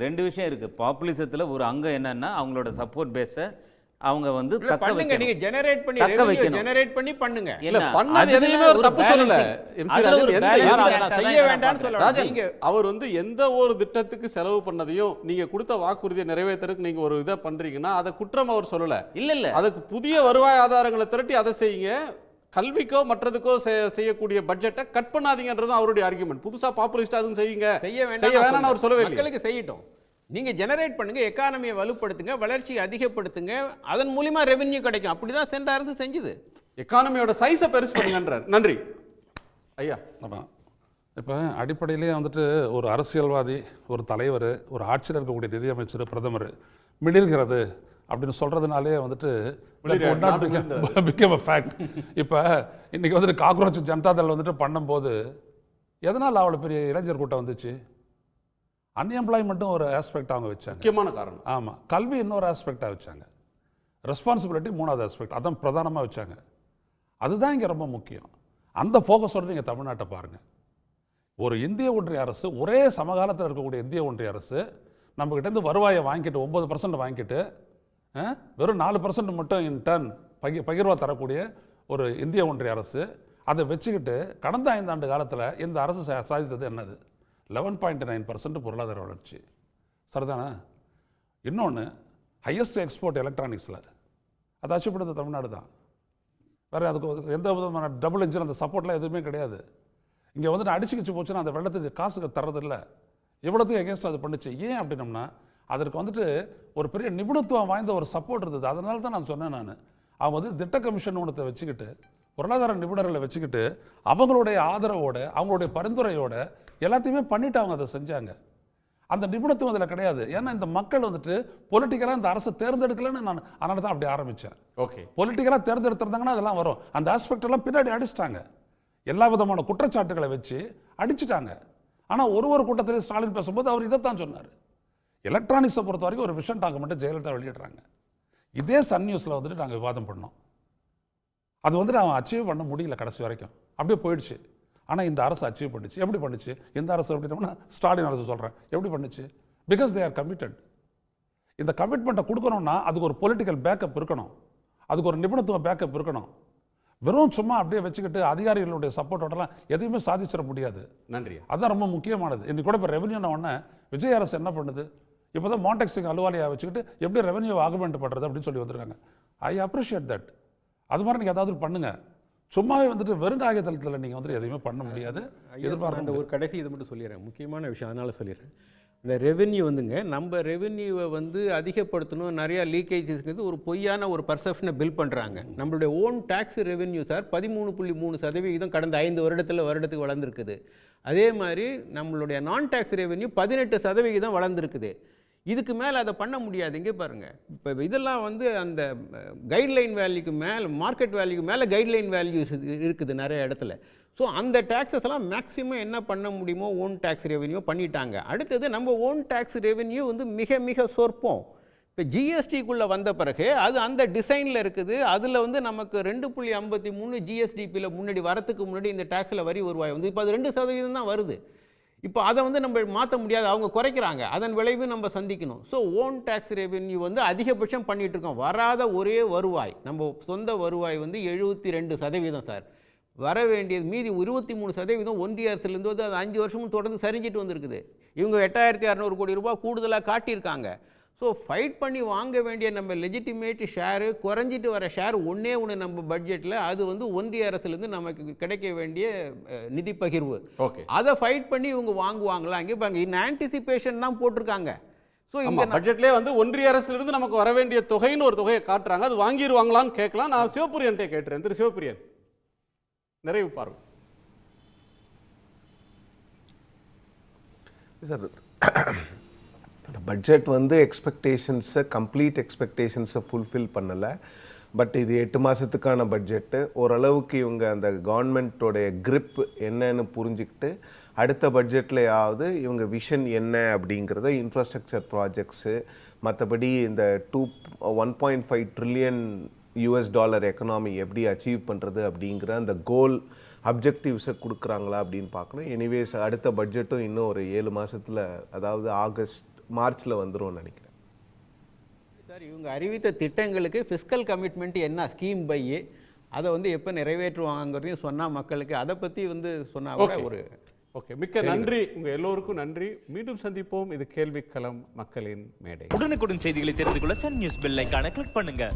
ரெண்டு விஷயம் இருக்கு. பாப்புலிசத்துல ஒரு அங்கம் என்னன்னா அவங்களோட சப்போர்ட் பேஸ அவங்க வந்து தக்க பண்ணுங்க. நீங்க ஜெனரேட் பண்ணி ரெவென்யூ ஜெனரேட் பண்ணி பண்ணுங்க. இல்ல பண்ணது எதையுமே ஒரு தப்பு சொல்லல. செய்ய வேண்டாம்னு சொல்றாங்க. நீங்க அவர் வந்து எந்த ஒரு திட்டத்துக்கு செலவு பண்ணதையும் நீங்க கொடுத்த வாக்குறுதியை நிறைவேற்றறதுக்கு நீங்க ஒரு இதை பண்றீங்கன்னா அதை குற்றம் அவர் சொல்லல. இல்ல அதுக்கு புதிய வருவாய் ஆதாரங்களை திரட்டி அதை செய்யுங்க. கல்விக்கோ மற்றதுக்கோ செய்யக்கூடிய பட்ஜெட்டை கட் பண்ணாதீங்கன்றது அவருடைய ஆர்குமெண்ட். புதுசா பாப்புலிஸ்டா அதுவும் செய்யுங்க, செய்ய வேணாம்னு அவர் சொல்லவே இல்லை. மக்களுக்கு செய்யட்டும், நீங்க ஜெனரேட் பண்ணுங்க, எக்கானமியை வலுப்படுத்துங்க, வளர்ச்சி அதிகப்படுத்துங்க, அதன் மூலமா ரெவென்யூ கிடைக்கும். அப்படிதான் சென்ற அரசு செஞ்சது. எக்கானமியோட சைஸை பெருசு பண்ணுங்கன்றார். நன்றி ஐயா. இப்போ அடிப்படையிலேயே வந்துட்டு ஒரு அரசியல்வாதி, ஒரு தலைவர், ஒரு ஆட்சியில் இருக்கக்கூடிய நிதியமைச்சர், பிரதமர் மிளிர்கிறது அப்படின்னு சொல்கிறதுனாலே வந்துட்டு பிகம் அ ஃபேக்ட். இப்போ இன்றைக்கி வந்துட்டு காக்ரோச் ஜனதாதள் வந்துட்டு பண்ணும்போது எதனால் அவ்வளோ பெரிய இளைஞர் கூட்டம் வந்துச்சு? அன்எம்ப்ளாய்மெண்ட்டும் ஒரு ஆஸ்பெக்ட் அவங்க வச்சாங்க, முக்கியமான காரணம். ஆமாம், கல்வி இன்னொரு ஆஸ்பெக்டாக வச்சாங்க, ரெஸ்பான்சிபிலிட்டி மூணாவது ஆஸ்பெக்ட், அதான் பிரதானமாக வச்சாங்க. அதுதான் இங்கே ரொம்ப முக்கியம். அந்த ஃபோக்கஸோடு நீங்கள் தமிழ்நாட்டை பாருங்கள். ஒரு இந்திய ஒன்றிய அரசு, ஒரே சமகாலத்தில் இருக்கக்கூடிய இந்திய ஒன்றிய அரசு நம்மக்கிட்டேருந்து வருவாயை வாங்கிட்டு 9% வாங்கிட்டு வெறும் 4% மட்டும் இன் டர்ன் பகிர்வாக தரக்கூடிய ஒரு இந்திய ஒன்றிய அரசு, அதை வச்சுக்கிட்டு கடந்த 5 ஆண்டு காலத்தில் இந்த அரசு சாதித்தது என்னது? 11.9% பொருளாதார வளர்ச்சி. சரிதானே? இன்னொன்று, ஹையஸ்ட் எக்ஸ்போர்ட் எலக்ட்ரானிக்ஸில் அதை அச்சீவ் பண்ணது தமிழ்நாடு தான். வேறு அதுக்கு எந்த விதமான டபுள் இன்ஜின் அந்த சப்போர்ட்லாம் எதுவுமே கிடையாது. இங்கே வந்துட்டு அடிச்சுக்கிச்சு போச்சுன்னா அந்த வெள்ளத்துக்கு காசுக்கு தர்றதில்லை. எவ்வளோத்துக்கு எகேன்ஸ்ட் அது பண்ணுச்சு. ஏன் அப்படின்னம்னா அதற்கு வந்துட்டு ஒரு பெரிய நிபுணத்துவம் வாய்ந்த ஒரு சப்போர்ட் இருந்தது. அதனால தான் நான் சொன்னேன். அவங்க வந்து திட்ட கமிஷன் ஒன்றத்தை வச்சுக்கிட்டு, பொருளாதார நிபுணர்களை வச்சுக்கிட்டு, அவங்களுடைய ஆதரவோடு, அவங்களுடைய பரிந்துரையோடு எல்லாத்தையுமே பண்ணிவிட்டு அவங்க அதை செஞ்சாங்க. அந்த நிபுணத்துவம் அதில் கிடையாது. ஏன்னா இந்த மக்கள் வந்துட்டு பொலிட்டிக்கலாக இந்த அரசை தேர்ந்தெடுக்கலன்னு நான் அதனால தான் அப்படி ஆரம்பித்தேன். ஓகே, பொலிட்டிக்கலாக தேர்ந்தெடுத்திருந்தாங்கன்னா அதெல்லாம் வரும். அந்த ஆஸ்பெக்ட் எல்லாம் பின்னாடி அடிச்சிட்டாங்க, எல்லா விதமான குற்றச்சாட்டுகளை வச்சு அடிச்சிட்டாங்க. ஆனால் ஒரு கூட்டத்திலே ஸ்டாலின் பேசும்போது அவர் இதைத்தான் சொன்னார். எலக்ட்ரானிக்ஸை பொறுத்த வரைக்கும் ஒரு விஷன் டாக் மட்டும் ஜெயலலிதா வெளியிடுறாங்க. இதே சன் நியூஸில் வந்துட்டு நாங்கள் விவாதம் பண்ணோம். அது வந்துட்டு அவன் அச்சீவ் பண்ண முடியல கடைசி வரைக்கும், அப்படியே போயிடுச்சு. ஆனால் இந்த அரசு அச்சீவ் பண்ணிச்சு. எப்படி பண்ணிச்சு இந்த அரசு அப்படின்னா ஸ்டாலின் அரசு சொல்கிறேன் எப்படி பண்ணிச்சு? Because they are committed. இந்த கமிட்மெண்ட்டை கொடுக்கணும்னா அதுக்கு ஒரு பொலிட்டிக்கல் பேக்கப் இருக்கணும், அதுக்கு ஒரு நிபுணத்துவ பேக்கப் இருக்கணும். வெறும் சும்மா அப்படியே வச்சுக்கிட்டு அதிகாரிகளுடைய சப்போர்ட்டோடலாம் எதையுமே சாதிச்சிட முடியாது. நன்றி. அதுதான் ரொம்ப முக்கியமானது. இன்னைக்கு கூட இப்போ ரெவன்யூ உடனே விஜய் அரசு என்ன பண்ணுது, இப்போ தான் மான்டெக்ஸிங் அலுவலியாக வச்சுக்கிட்டு எப்படி ரெவன்யூ ஆகுமெண்ட் பண்ணுறது அப்படின்னு சொல்லி வந்திருக்காங்க. I appreciate that. அது மாதிரி நீங்கள் ஏதாவது பண்ணுங்கள். சும்மாவே வந்துட்டு வெறும் காகிதத்தில் நீங்கள் வந்துட்டு எதையுமே பண்ண முடியாது. அந்த ஒரு கடைசி இது மட்டும் சொல்லிடுறேன், முக்கியமான விஷயம், அதனால் சொல்லிடுறேன். இந்த ரெவென்யூ வந்துங்க, நம்ம ரெவென்யூவை வந்து அதிகப்படுத்தணும், நிறையா லீக்கேஜஸ் இருக்குது, ஒரு பொய்யான ஒரு பர்செப்ஷனை பில்ட் பண்ணுறாங்க. நம்மளுடைய ஓன் டேக்ஸ் ரெவென்யூ சார் 13.3% கடந்த 5 வருடத்துக்கு வளர்ந்துருக்குது. அதே மாதிரி நம்மளுடைய நான் டேக்ஸ் ரெவென்யூ 18% வளர்ந்துருக்குது. இதுக்கு மேலே அதை பண்ண முடியாது. இங்கே பாருங்கள், இப்போ இதெல்லாம் வந்து அந்த கைட்லைன் வேல்யூக்கு மேலே, மார்க்கெட் வேல்யூக்கு மேலே கைட்லைன் வேல்யூஸ் இருக்குது நிறைய இடத்துல. ஸோ அந்த டேக்ஸஸ் எல்லாம் மேக்ஸிமம் என்ன பண்ண முடியுமோ ஓன் டேக்ஸ் ரெவென்யூ பண்ணிட்டாங்க. அடுத்தது நம்ம ஓன் டேக்ஸ் ரெவென்யூ வந்து மிக மிக சொற்பம். இப்போ ஜிஎஸ்டிக்குள்ளே வந்த பிறகு அது அந்த டிசைனில் இருக்குது. அதில் வந்து நமக்கு 2.53 ஜிஎஸ்டிபியில் முன்னாடி வரத்துக்கு முன்னாடி இந்த டேக்ஸில் வரி வருவாய் வந்து இப்போ அது 2% தான் வருது. இப்போ அதை வந்து நம்ம மாற்ற முடியாது, அவங்க குறைக்கிறாங்க, அதன் விளைவு நம்ம சந்திக்கணும். ஸோ ஓன் டேக்ஸ் ரெவென்யூ வந்து அதிகபட்சம் பண்ணிகிட்டு இருக்கோம். வராத ஒரே வருவாய் நம்ம சொந்த வருவாய் வந்து 72% சார். வர வேண்டியது மீதி 23% ஒன்றிய அரசுலேருந்து வந்து அது 5 வருஷமும் தொடர்ந்து சரிஞ்சிட்டு வந்திருக்குது. இவங்க 8600 கோடி ரூபாய் கூடுதலாக காட்டியிருக்காங்க. ஸோ ஃபைட் பண்ணி வாங்க வேண்டிய நம்ம லெஜிட்டிமேட் ஷேரு, குறைஞ்சிட்டு வர ஷேர் ஒன்றே நம்ம பட்ஜெட்டில், அது வந்து ஒன்றிய அரசுலேருந்து நமக்கு கிடைக்க வேண்டிய நிதி பகிர்வு. ஓகே, அதை ஃபைட் பண்ணி இவங்க வாங்குவாங்களா? இங்கே பாருங்க, இன் ஆன்டிசிபேஷன் தான் போட்டிருக்காங்க. ஸோ இந்த பட்ஜெட்லேயே வந்து ஒன்றிய அரசிலிருந்து நமக்கு வர வேண்டிய தொகைன்னு ஒரு தொகையை காட்டுறாங்க. அது வாங்கிடுவாங்களான்னு கேட்கலாம். நான் சிவபிரியன்ட்டே கேட்டுறேன். திரு சிவபிரியன், நிறைவு பார்வை சார். இந்த பட்ஜெட் வந்து எக்ஸ்பெக்டேஷன்ஸை, கம்ப்ளீட் எக்ஸ்பெக்டேஷன்ஸை ஃபுல்ஃபில் பண்ணலை. பட் இது 8 மாதத்துக்கான பட்ஜெட்டு. ஓரளவுக்கு இவங்க அந்த கவர்மெண்ட்டோடைய grip என்னன்னு புரிஞ்சுக்கிட்டு அடுத்த பட்ஜெட்லையாவது இவங்க விஷன் என்ன அப்படிங்கிறத, இன்ஃப்ராஸ்ட்ரக்சர் ப்ராஜெக்ட்ஸு, மற்றபடி இந்த 1.5 ட்ரில்லியன் US$ எக்கனாமி எப்படி அச்சீவ் பண்ணுறது அப்படிங்கிற அந்த கோல் அப்ஜெக்டிவ்ஸை கொடுக்குறாங்களா அப்படின்னு பார்க்கணும். எனிவேஸ் அடுத்த பட்ஜெட்டும் இன்னும் ஒரு 7 மாதத்தில், அதாவது மார்ச்சில் வந்துடும் நினைக்கிறேன் சார். இவங்க அறிவித்த திட்டங்களுக்கு ஃபிஸ்கல் கமிட்மெண்ட் என்ன, ஸ்கீம் பை அதை வந்து எப்போ நிறைவேற்றுவாங்கிறதையும் சொன்னால் மக்களுக்கு அதை பற்றி வந்து சொன்னால் ஒரு ஓகே. மிக்க நன்றி, உங்கள் எல்லோருக்கும் நன்றி. மீண்டும் சந்திப்போம். இது கேள்விக்களம், மக்களின் மேடை. உடனுக்குடன் செய்திகளை தெரிந்து கொள்ள சன் நியூஸ் பெல் ஐகானை கிளிக் பண்ணுங்க.